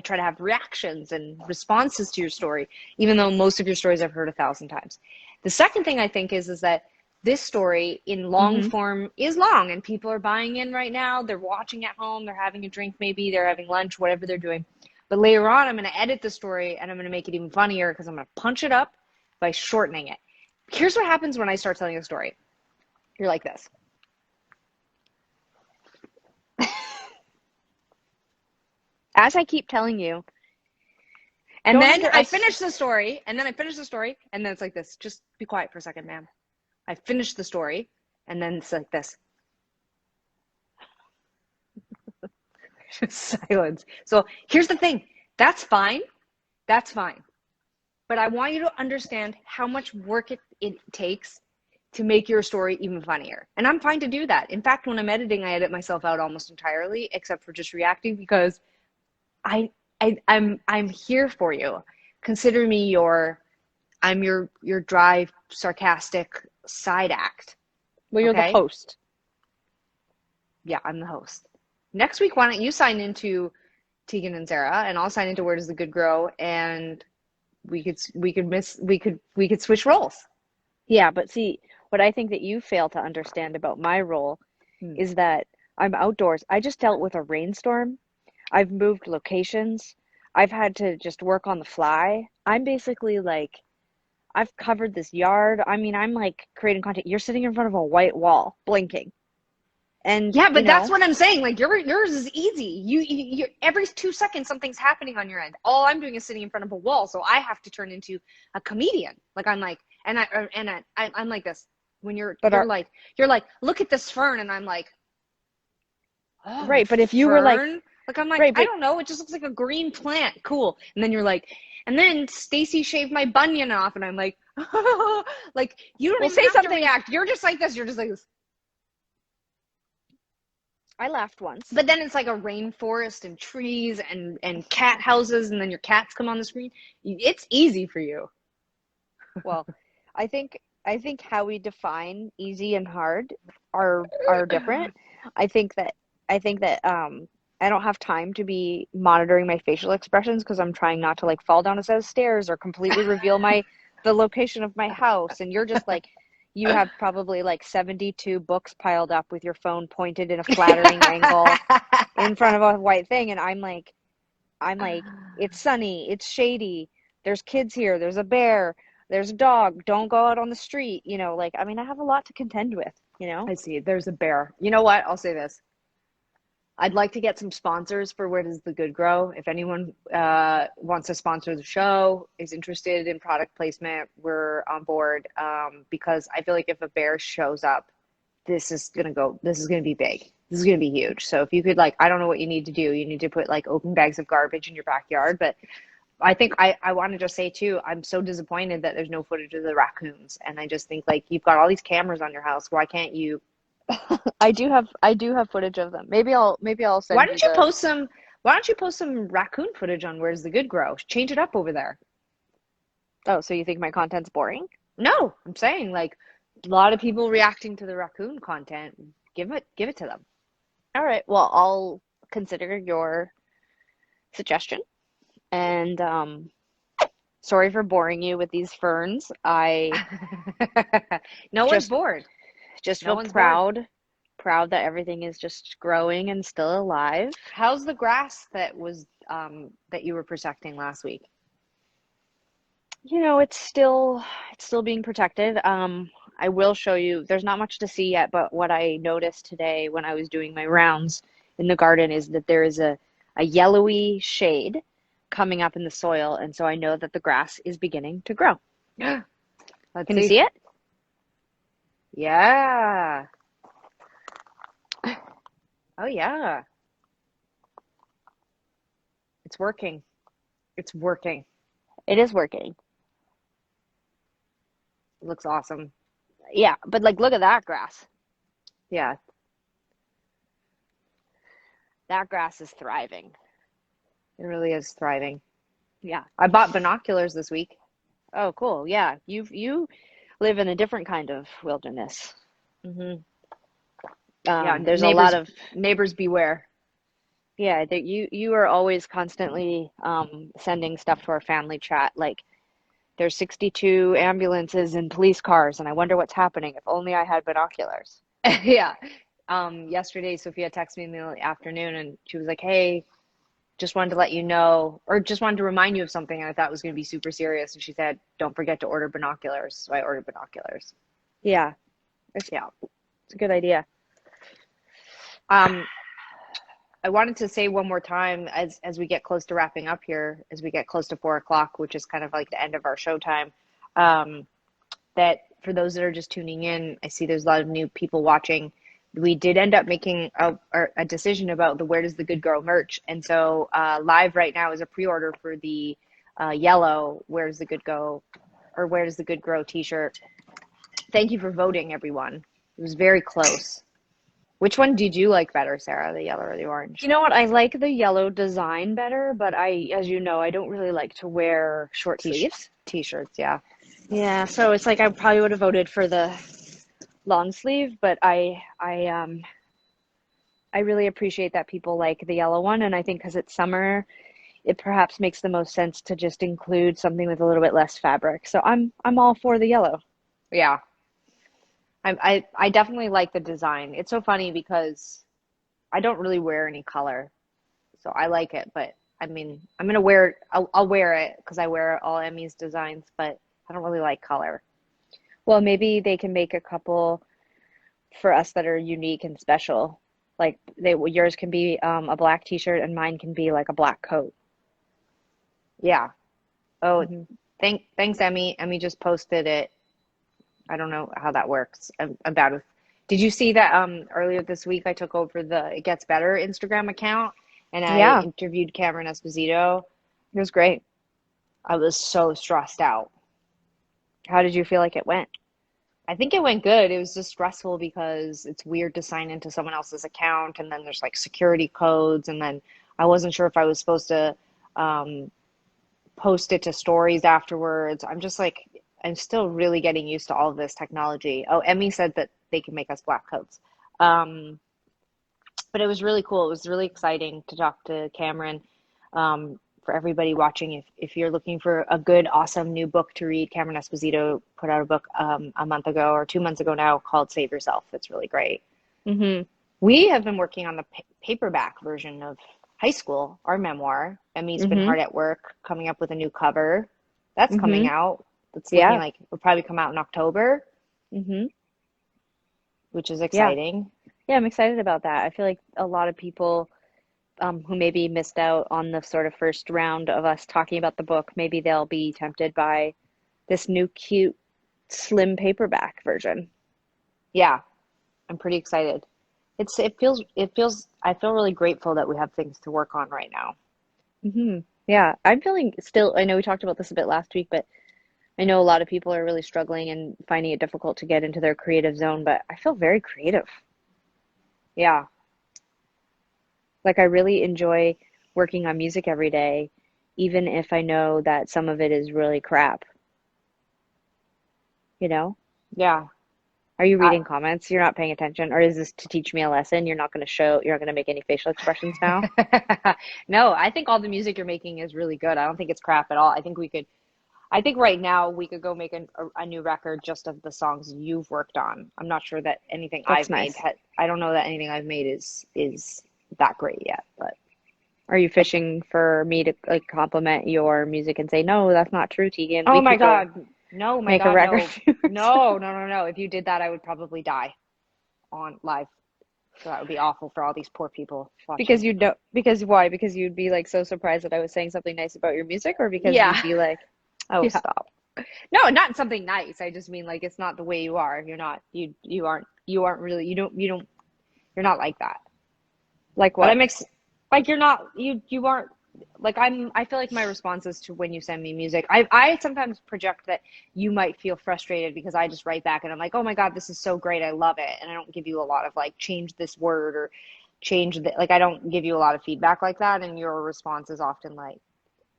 try to have reactions and responses to your story, even though most of your stories I've heard 1,000 times. The second thing I think is that this story in long Hmm. form is long and people are buying in right now. They're watching at home, they're having a drink maybe, they're having lunch, whatever they're doing. But later on, I'm going to edit the story and I'm going to make it even funnier because I'm going to punch it up by shortening it. Here's what happens when I start telling a story. You're like this. As I keep telling you, And don't then under I us. finish the story, and then I finish the story, and then it's like this. Just be quiet for a second, ma'am. I finish the story, and then it's like this. Silence. So here's the thing. That's fine. That's fine. But I want you to understand how much work it takes to make your story even funnier. And I'm fine to do that. In fact, when I'm editing, I edit myself out almost entirely, except for just reacting because I, I'm here for you. Consider me I'm your dry, sarcastic side act. Well, you're the Okay? host. Yeah, I'm the host. Next week, why don't you sign into Tegan and Sarah, and I'll sign into Where Does the Good Grow, and we could switch roles. Yeah, but see, what I think that you fail to understand about my role Hmm. is that I'm outdoors. I just dealt with a rainstorm. I've moved locations. I've had to just work on the fly. I'm basically like, I've covered this yard. I mean, I'm like creating content. You're sitting in front of a white wall, blinking. And, Yeah, you but that's know, what I'm saying. Like yours is easy. You every 2 seconds something's happening on your end. All I'm doing is sitting in front of a wall, so I have to turn into a comedian. Like I'm like, I'm like this. When but you're like, look at this fern, and I'm like, oh, a right, but if you were like, fern. Like I'm like, right, I but don't know. It just looks like a green plant. Cool. And then you're like, and then Stacy shaved my bunion off, and I'm like, like you don't well, even say have to something. react. You're just like this. You're just like this. I laughed once. But then it's like a rainforest and trees and cat houses, and then your cats come on the screen. It's easy for you. Well, I think how we define easy and hard are different. I think that I think that I don't have time to be monitoring my facial expressions because I'm trying not to like fall down a set of stairs or completely reveal my the location of my house. And you're just like you have probably like 72 books piled up with your phone pointed in a flattering angle in front of a white thing, and I'm like, it's sunny, it's shady, there's kids here, there's a bear, there's a dog, don't go out on the street, like, I mean, I have a lot to contend with, you know? I see. There's a bear. You know what? I'll say this. I'd like to get some sponsors for Where Does the Good Grow. If anyone wants to sponsor the show, is interested in product placement, we're on board. Because I feel like if a bear shows up, this is gonna be big. This is gonna be huge. So if you could like, I don't know what you need to do. You need to put like open bags of garbage in your backyard. But I think I want to just say too, I'm so disappointed that there's no footage of the raccoons. And I just think like you've got all these cameras on your house. Why can't you I do have footage of them. Maybe I'll Why send you don't you the. post some? Why don't you post some raccoon footage on Where's the Good Grow? Change it up over there. Oh, so you think my content's boring? No, I'm saying like a lot of people reacting to the raccoon content. Give it to them. All right, well, I'll consider your suggestion. And sorry for boring you with these ferns. I No one's just bored. just No feel one's bored. proud that everything is just growing and still alive. How's the grass that you were protecting last week? It's still being protected. I will show you. There's not much to see yet, but what I noticed today when I was doing my rounds in the garden is that there is a yellowy shade coming up in the soil, and so I know that the grass is beginning to grow. Let's Can you see. see it? Yeah. Oh yeah. It's working. It's working. It is working. It looks awesome. Yeah, but like look at that grass. Yeah. That grass is thriving. It really is thriving. Yeah. I bought binoculars this week. Oh, cool. Yeah. You live in a different kind of wilderness. Hmm. Yeah, There's a lot of neighbors beware. yeah, that you are always constantly sending stuff to our family chat like there's 62 ambulances and police cars and I wonder what's happening. If only I had binoculars. Yeah. Yesterday, Sophia texted me in the afternoon and she was like, "Hey, just wanted to let you know, or just wanted to remind you of something." And I thought it was going to be super serious. And she said, "Don't forget to order binoculars." So I ordered binoculars. Yeah, Yeah. it's a good idea. Um, I wanted to say one more time as we get close to wrapping up here, as we get close to 4 o'clock, which is kind of like the end of our show time. Um, that for those that are just tuning in, I see there's a lot of new people watching. We did end up making a decision about the Where Does the Good Grow merch. And so live right now is a pre-order for the yellow Where's the Good Go or Where Does the Good Grow t-shirt. Thank you for voting, everyone. It was very close. Which one did you like better, Sarah, the yellow or the You orange? know what? I like the yellow design better, but as you know, I don't really like to wear short T sleeves. t-shirts, yeah. Yeah, so it's like I probably would have voted for the long sleeve, but I really appreciate that people like the yellow one, and I think because it's summer, it perhaps makes the most sense to just include something with a little bit less fabric. So I'm all for the yellow. Yeah. I definitely like the design. It's so funny because I don't really wear any color. So I like it, but I mean, I'm gonna wear it. I'll wear it because I wear all Emmy's designs, but I don't really like color. Well, maybe they can make a couple for us that are unique and special. Like yours can be a black t-shirt and mine can be like a black coat. Yeah. Oh, Hmm. thanks, Emmy. Emmy just posted it. I don't know how that works. I'm bad with. Did you see that earlier this week I took over the It Gets Better Instagram account and I Yeah, interviewed Cameron Esposito. it was great. I was so stressed out. How did you feel like it went? I think it went good. It was just stressful because it's weird to sign into someone else's account and then there's like security codes and then I wasn't sure if I was supposed to um, post it to stories afterwards. I'm just like, I'm still really getting used to all of this technology. Oh, Emmy said that they can make us black coats. Um, but it was really cool. It was really exciting to talk to Cameron. For everybody watching, if you're looking for a good, awesome new book to read, Cameron Esposito put out a book a month ago or 2 months ago now called Save Yourself. It's really great. Hmm. We have been working on the paperback version of High School, our memoir. Emmy's been Hmm. hard at work coming up with a new cover. That's coming Hmm. out. It's looking Yeah. like it'll probably come out in October, Hmm. which is Yeah. exciting. Yeah, I'm excited about that. I feel like a lot of people who maybe missed out on the sort of first round of us talking about the book, maybe they'll be tempted by this new cute slim paperback version. Yeah, I'm pretty excited. It feels I feel really grateful that we have things to work on right now. Hmm. Yeah, I'm feeling still, I know we talked about this a bit last week, but I know a lot of people are really struggling and finding it difficult to get into their creative zone, but I feel very creative. Yeah. Like I really enjoy working on music every day, even if I know that some of it is really crap, you know? Yeah. Are you I reading comments? You're not paying attention, or is this to teach me a lesson? You're not going to show, you're not going to make any facial expressions now? No, I think all the music you're making is really good. I don't think it's crap at all. I think right now we could go make a new record just of the songs you've worked on. I'm not sure that anything That's I've made nice. I don't know that anything I've made is that great yet, but Are you like, fishing for me to like compliment your music and say, no, that's not true, Tegan. oh We my could go God. No, my make a God, record no. for you or No, something. no, no, no. If you did that, I would probably die on live. So that would be awful for all these poor people Because watching. you'd know, because why? Because you'd be like so surprised that I was saying something nice about your music, or because Yeah. you'd be like, oh, Yeah. stop. No, not something nice. I just mean like it's not the way you are. You aren't really you don't you're not like that. Like But what? I'm ex like you're not you aren't like I feel like my responses to when you send me music, I sometimes project that you might feel frustrated because I just write back and I'm like, "Oh my God, this is so great. I love it." And I don't give you a lot of like change this word or change the like I don't give you a lot of feedback like that and your response is often like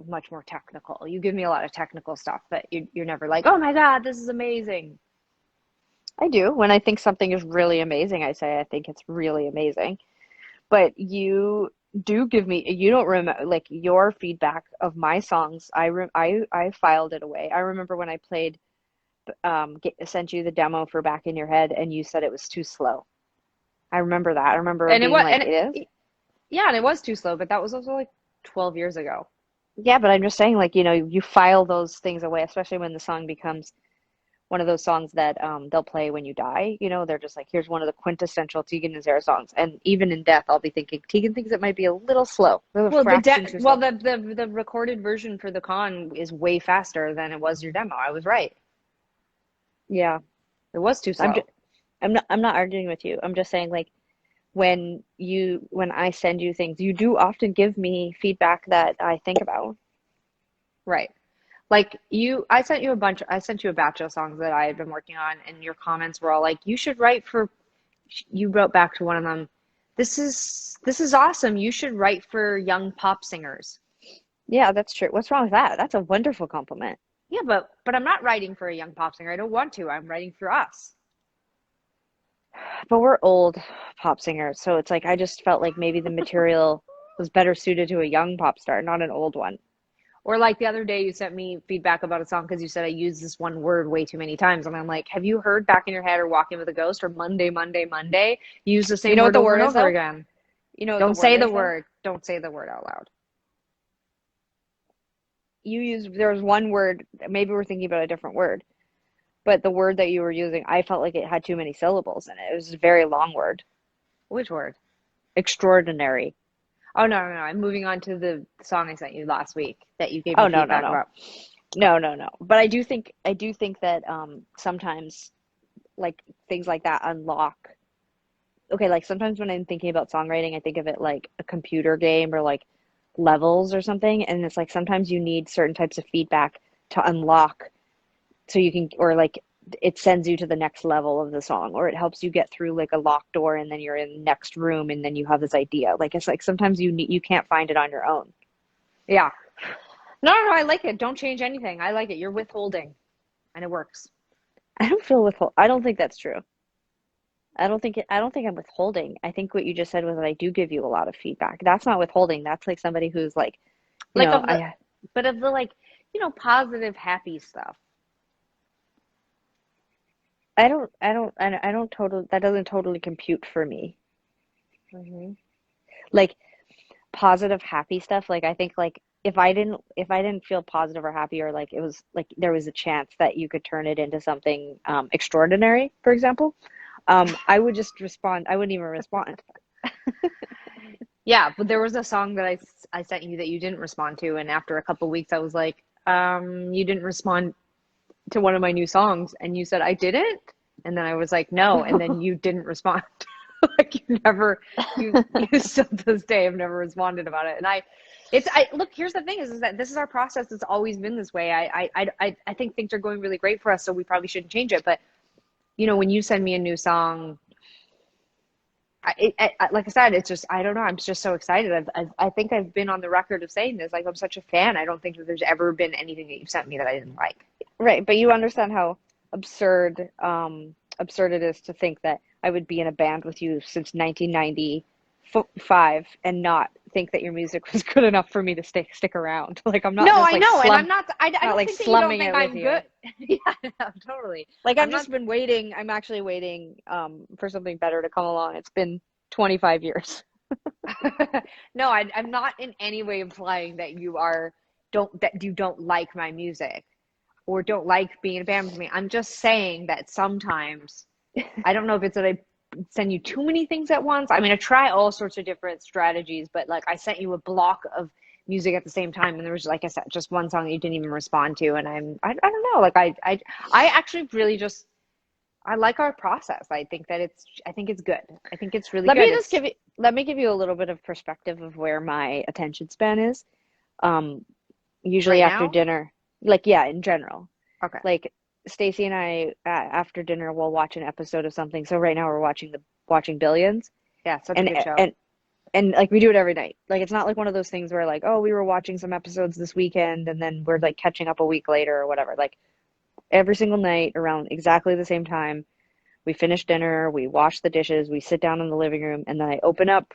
much more technical. You give me a lot of technical stuff, but you're never like, "Oh my God, this is amazing." I do. When I think something is really amazing, I say I think it's really amazing. But you do give me, you don't remember like your feedback of my songs. I filed it away. I remember when I played sent you the demo for Back in Your Head and you said it was too slow. I remember that. I remember And it being was like, and it is? yeah, and it was too slow, but that was also like 12 years ago. Yeah, but I'm just saying, like, you file those things away, especially when the song becomes one of those songs that they'll play when you die. They're just like, here's one of the quintessential Tegan and Zara songs. And even in death, I'll be thinking, Tegan thinks it might be a little slow, a little Well, fraction too slow. the recorded version for the con is way faster than it was your demo. I was right. Yeah, It was too I'm just, slow. I'm not arguing with you. I'm just saying, like, when I send you things, you do often give me feedback that I think about. Right. I sent you a batch of songs that I had been working on, and your comments were all like, you should write for, you wrote back to one of them, this is awesome. You should write for young pop singers. Yeah, that's true. What's wrong with that? That's a wonderful compliment. Yeah, but I'm not writing for a young pop singer. I don't want to. I'm writing for us. But we're old pop singers, so it's like I just felt like maybe the material was better suited to a young pop star, not an old one. Or like the other day, you sent me feedback about a song because you said I used this one word way too many times. And I'm like, have you heard Back in Your Head or Walking with a Ghost or Monday, Monday, Monday? You use the You same know what word the over word and is over though? again. You know what the Don't word say the is though? word. Don't say the word out loud. There was one word, maybe we're thinking about a different word, but the word that you were using, I felt like it had too many syllables in it. It was a very long word. Which word? Extraordinary. Oh, no, no, no. I'm moving on to the song I sent you last week that you gave me Oh, no, no, feedback no. about. No, no, no. But I do think that sometimes like things like that unlock. Okay, like sometimes when I'm thinking about songwriting, I think of it like a computer game or like levels or something, and it's like sometimes you need certain types of feedback to unlock so you can, or like it sends you to the next level of the song, or it helps you get through like a locked door and then you're in the next room and then you have this idea. Like it's like sometimes you can't find it on your own. Yeah. No, no, no. I like it. Don't change anything. I like it. You're withholding, and it works. I don't feel withhold. I don't think that's true. I don't think I'm withholding. I think what you just said was that I do give you a lot of feedback. That's not withholding. That's like somebody who's like, you Like know, of the, but of the like, positive, happy stuff. I don't totally, that doesn't totally compute for me. Hmm. Like positive, happy stuff. Like I think like if I didn't feel positive or happy or like it was like there was a chance that you could turn it into something extraordinary, for example, I would just respond. I wouldn't even respond. Yeah, but there was a song that I sent you that you didn't respond to, and after a couple weeks, I was like, you didn't respond to one of my new songs, and you said I didn't, and then I was like, no, and then you didn't respond. Like you never, you still to this day have never responded about it, and I look. Here's the thing: is that this is our process. It's always been this way. I think things are going really great for us, so we probably shouldn't change it. But when you send me a new song, like I said, it's just I don't know. I'm just so excited. I think I've been on the record of saying this. Like I'm such a fan. I don't think that there's ever been anything that you've sent me that I didn't like. Right, but you understand how absurd it is to think that I would be in a band with you since 1995 and not think that your music was good enough for me to stick around. Like I'm not No, just I like know, and I'm not. I not don't like think that you don't slumming think it with I'm good. you. Yeah, no, totally. Like I'm I've not. just been waiting. I'm actually waiting for something better to come along. It's been 25 years. No, I'm not in any way implying that you don't like my music or don't like being in a band with me. I'm just saying that sometimes I don't know if it's that I send you too many things at once. I mean, I try all sorts of different strategies, but like I sent you a block of music at the same time, and there was, like I said, just one song that you didn't even respond to, and I don't know. Like I actually really just I like our process. I think it's good. I think it's really good. It's Let me give you a little bit of perspective of where my attention span is. Um, Usually right after now. dinner, like yeah, in general. Okay. Like Stacy and I after dinner we'll watch an episode of something. So right now we're watching Billions Yeah, such a and good show. and and like we do it every night. Like it's not like one of those things where like, oh, we were watching some episodes this weekend and then we're like catching up a week later or whatever. Like every single night around exactly the same time, we finish dinner, we wash the dishes, we sit down in the living room, and then I open up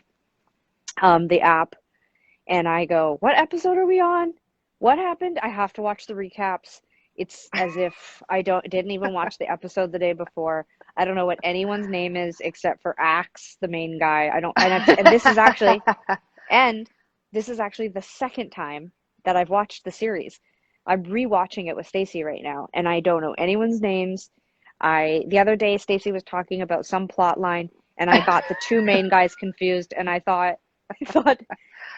the app and I go, "What episode are we on? What happened?" I have to watch the recaps. It's as if I didn't even watch the episode the day before. I don't know what anyone's name is except for Axe, the main guy. I don't, and and this is actually the second time that I've watched the series. I'm rewatching it with Stacy right now, and I don't know anyone's names. The other day Stacy was talking about some plot line, and I got the two main guys confused, and I thought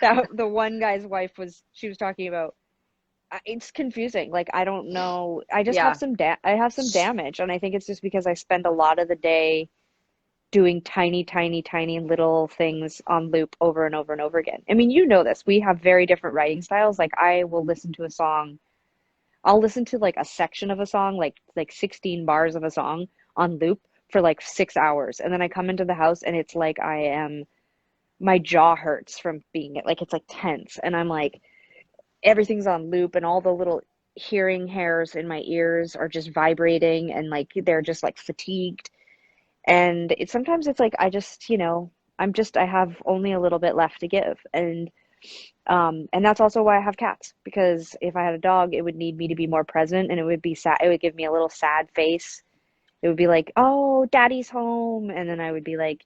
that the one guy's wife was she was talking about. It's confusing. Like I don't know. I just have Yeah. I have some damage, and I think it's just because I spend a lot of the day doing tiny, tiny, tiny little things on loop over and over and over again. I mean, you know this. We have very different writing styles. Like I will listen to a song, I'll listen to like a section of a song, like 16 bars of a song on loop for like 6 hours. And then I come into the house and it's like my jaw hurts from being like it's like tense. And I'm like everything's on loop and all the little hearing hairs in my ears are just vibrating and like they're just like fatigued. And sometimes it's like I just, I have only a little bit left to give. And that's also why I have cats, because if I had a dog, it would need me to be more present and it would be sad. It would give me a little sad face. It would be like, oh, daddy's home. And then I would be like,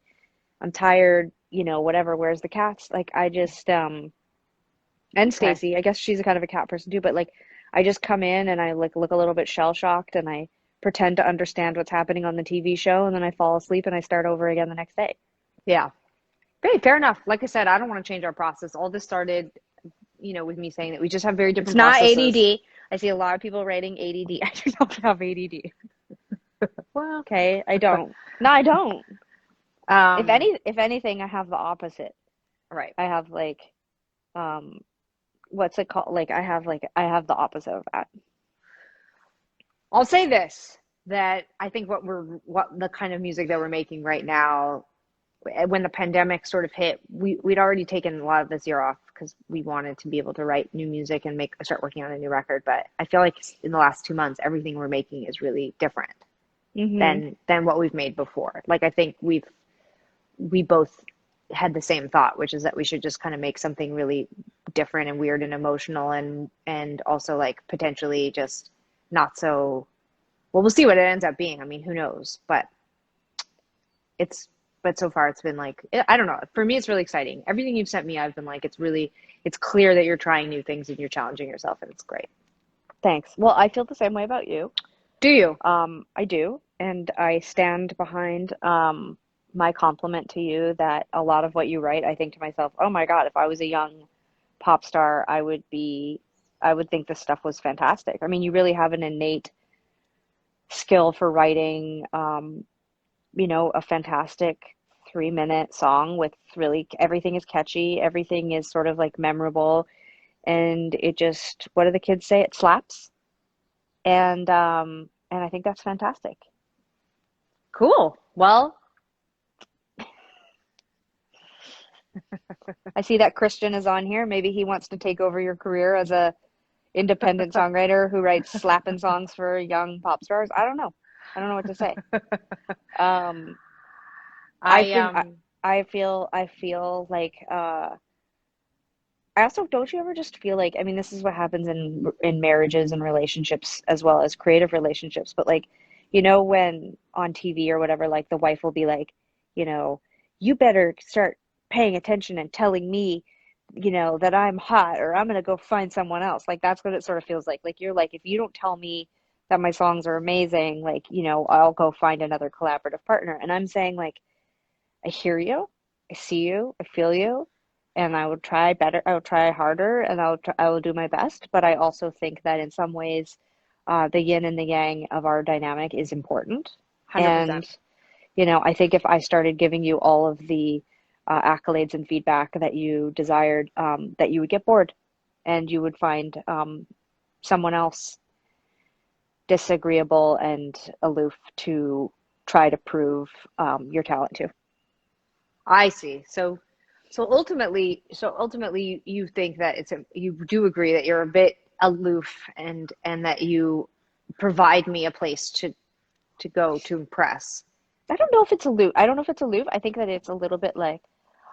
I'm tired. whatever, where's the cats? Like I just and Okay. Stacy, I guess she's a kind of a cat person too, but like I just come in and I like look a little bit shell shocked and I pretend to understand what's happening on the TV show and then I fall asleep and I start over again the next day. Yeah. Great. Fair enough. Like I said, I don't want to change our process. All this started, with me saying that we just have very It's different not processes. ADD. I see a lot of people writing ADD. I do not have ADD. Well, Okay, I don't. No, I don't. um, If anything, I have the opposite. right. I have like um what's it called? I have the opposite of that. I'll say this, that I think what the kind of music that we're making right now, when the pandemic sort of hit, we'd already taken a lot of this year off because we wanted to be able to write new music and make start working on a new record. But I feel like in the last 2 months, everything we're making is really different Hmm. than what we've made before. Like I think we both had the same thought, which is that we should just kind of make something really different and weird and emotional and also like potentially just not so well, we'll see what it ends up being. I mean, who knows? It's but so far it's been like I don't know. For me, it's really exciting. Everything you've sent me, I've been like, it's clear that you're trying new things and you're challenging yourself, and it's great. Thanks. Well, I feel the same way about you. Do you? I do, and I stand behind my compliment to you that a lot of what you write, I think to myself, oh my God, if I was a young pop star, I would think this stuff was fantastic. I mean, you really have an innate skill for writing, a fantastic 3-minute song with really everything is catchy, everything is sort of like memorable, and it just, what do the kids say? It slaps. And I think that's fantastic. Cool. Well, I see that Christian is on here. Maybe he wants to take over your career as a independent songwriter who writes slapping songs for young pop stars. I don't know. I don't know what to say. Um, I I think I feel like I also don't you ever just feel like I mean this is what happens in marriages and relationships as well as creative relationships, but like when on TV or whatever, like the wife will be like, you know, you better start paying attention and telling me, that I'm hot or I'm gonna go find someone else. Like that's what it sort of feels like. Like you're like if you don't tell me that my songs are amazing, like, I'll go find another collaborative partner. And I'm saying like I hear you, I see you, I feel you, and I will try better. I will try harder, and I will do my best. But I also think that in some ways, the yin and the yang of our dynamic is important. 100%. And I think if I started giving you all of the accolades and feedback that you desired, that you would get bored, and you would find someone else disagreeable and aloof to try to prove your talent to. I see. So ultimately, you think that you do agree that you're a bit aloof and that you provide me a place to go to impress. I don't know if it's aloof. I don't know if it's aloof. I think that it's a little bit like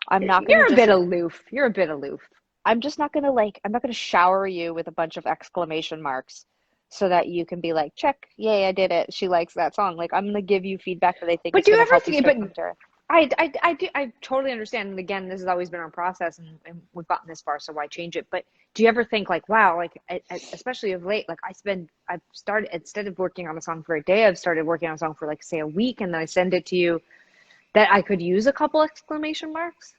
I'm not gonna You're a just bit aloof. You're a bit aloof. I'm just not gonna like I'm not gonna shower you with a bunch of exclamation marks so that you can be like, check, yay, I did it. She likes that song. Like I'm gonna give you feedback that I think But is do you gonna ever help you think? start But something different. I totally understand. And again, this has always been our process, and we've gotten this far, so why change it? But do you ever think like, wow, like especially of late, like I've started instead of working on a song for a day, I've started working on a song for like say a week, and then I send it to you that I could use a couple exclamation marks.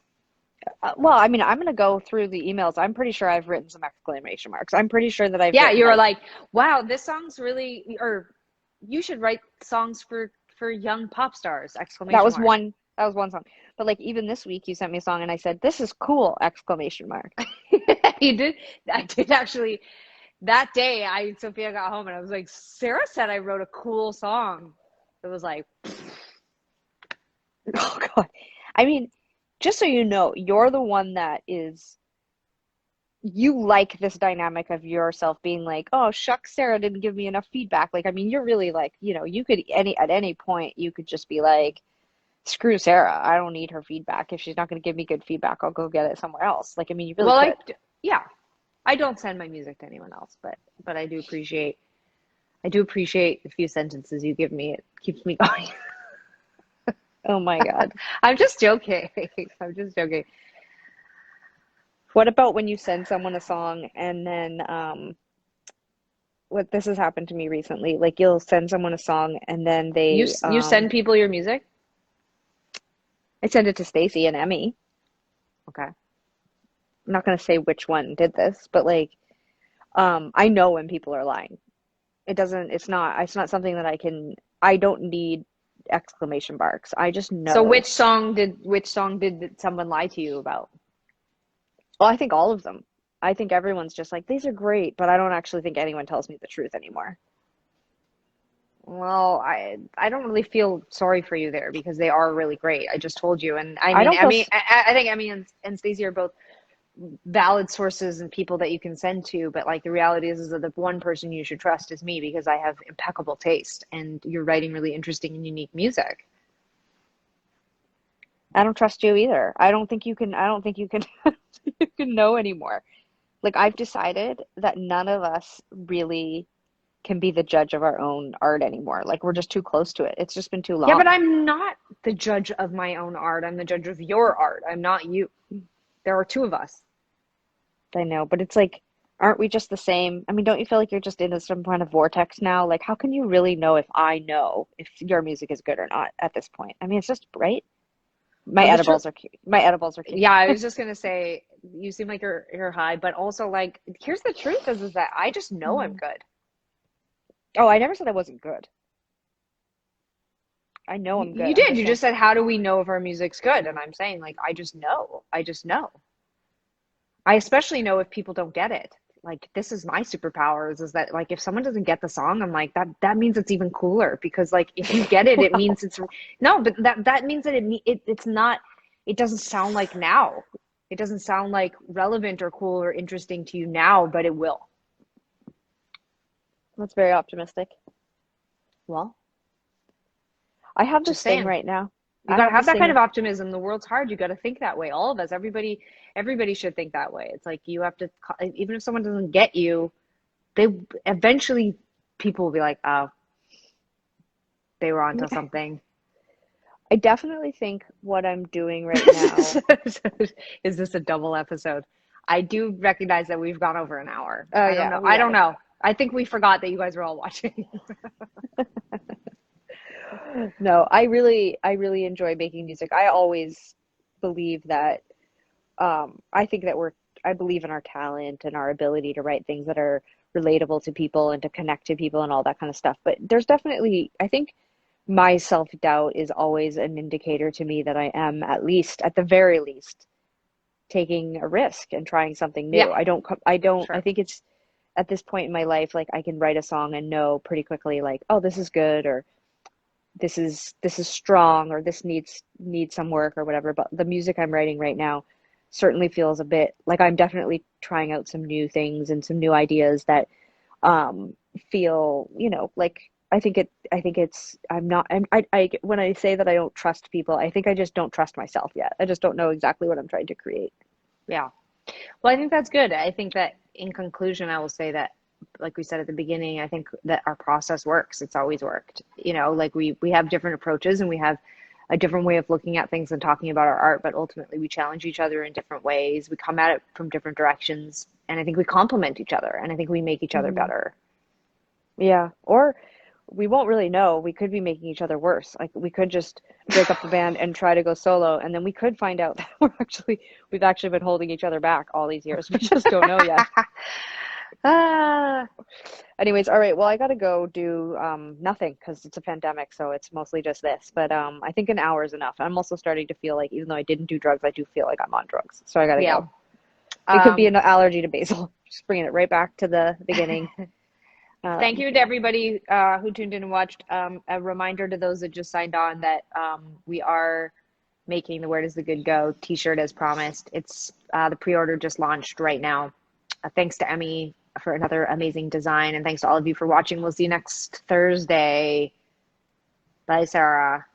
Well, I mean, I'm gonna go through the emails. I'm pretty sure I've written some exclamation marks. I'm pretty sure that I've Yeah, written you were like like, wow, this song's really, or you should write songs for young pop stars! Exclamation mark. that was one song. But like even this week you sent me a song and I said, "This is cool!" exclamation mark. You did. I did actually. That day, Sophia got home and I was like, Sarah said I wrote a cool song. It was like, Oh God. I mean, just so you know, you're the one that is you like this dynamic of yourself being like, oh, shucks, Sarah didn't give me enough feedback. Like, I mean, you're really like, you could at any point you could just be like, screw Sarah. I don't need her feedback. If she's not going to give me good feedback, I'll go get it somewhere else. Like, I mean, you really well, could. yeah, I don't send my music to anyone else, but I do appreciate the few sentences you give me. It keeps me going. Oh my God. I'm just joking. I'm just joking. What about when you send someone a song and then what this has happened to me recently. Like you'll send someone a song and then You send people your music? I send it to Stacy and Emmy. Okay. I'm not gonna say which one did this, but like I know when people are lying. It's not something that I don't need exclamation marks. I just So know. which song did someone lie to you about? Well, I think all of them. I think everyone's just like, these are great, but I don't actually think anyone tells me the truth anymore. Well, I don't really feel sorry for you there because they are really great. I just told you, and I I mean, don't feel I think Emmy and Stacey are both valid sources and people that you can send to, but like the reality is that the one person you should trust is me because I have impeccable taste and you're writing really interesting and unique music. I don't trust you either. I don't think you can you can know anymore. Like I've decided that none of us really can be the judge of our own art anymore. Like we're just too close to it. It's just been too Yeah, but long. I'm not the judge of my own art. I'm the judge of your art. I'm not you. There are two of us. I know, but it's like, aren't we just the same? I mean, don't you feel like you're just in some kind of vortex now? Like, how can you really know if I know if your music is good or not at this point? I mean, it's just right. Well, the truth, My edibles are yeah, kicking I in. was just gonna say you seem like you're high, but also like here's the truth is that I just know I'm good. Oh, I never said I wasn't good. I know I'm good. You I'm did. just You saying. just said, how do we know if our music's good? And I'm saying, like, I just know. I just know. I especially know if people don't get it. Like, this is my superpowers is that, like, if someone doesn't get the song, I'm like, that means it's even cooler because, like, if you get it, it Wow. means it's no, but that means that it's not, it doesn't sound like now. It doesn't sound like relevant or cool or interesting to you now, but it will. That's very optimistic. Well, I have just this thing saying. right now. You I got to have have this that kind thing. of optimism. The world's hard. You got to think that way. All of us, everybody should think that way. It's like you have to, even if someone doesn't get you, they eventually people will be like, oh, they were onto something. I definitely think what I'm doing right now. Is this a double episode? I do recognize that we've gone over an hour. Oh I don't yeah, know. we I don't have. know. I think we forgot that you guys were all watching. No, I really enjoy making music. I always believe that I think that I believe in our talent and our ability to write things that are relatable to people and to connect to people and all that kind of stuff. But there's definitely, I think my self-doubt is always an indicator to me that I am at the very least, taking a risk and trying something Yeah, new. I don't, I sure. think it's at this point in my life, like I can write a song and know pretty quickly, like, oh, this is good, or this is strong, or this needs some work or whatever. But the music I'm writing right now certainly feels a bit like I'm definitely trying out some new things and some new ideas that um feel, like I think it's I'm not I when I say that I don't trust people, I think I just don't trust myself yet. I just don't know exactly what I'm trying to create. Yeah. Well, I think that's good. I think that in conclusion, I will say that, like we said at the beginning, I think that our process works. It's always worked. Like we have different approaches and we have a different way of looking at things and talking about our art, but ultimately we challenge each other in different ways. We come at it from different directions, and I think we complement each other, and I think we make each other Hmm. better. Yeah, or we won't really know. We could be making each other worse. Like we could just break up the band and try to go solo, and then we could find out that we've actually been holding each other back all these years. We just don't know yet. Ah, Anyways, all right. Well, I gotta go do nothing because it's a pandemic, so it's mostly just this. But I think an hour is enough. I'm also starting to feel like even though I didn't do drugs, I do feel like I'm on drugs. So I gotta yeah. go. It could be Um, an allergy to basil. Just bringing it right back to the beginning. Thank you to Yeah. everybody who tuned in and watched. A reminder to those that just signed on that we are making the Where Does the Good Go t-shirt as promised. It's the pre-order just launched right now. Thanks to Emmy for another amazing design, and thanks to all of you for watching. We'll see you next Thursday. Bye, Sarah.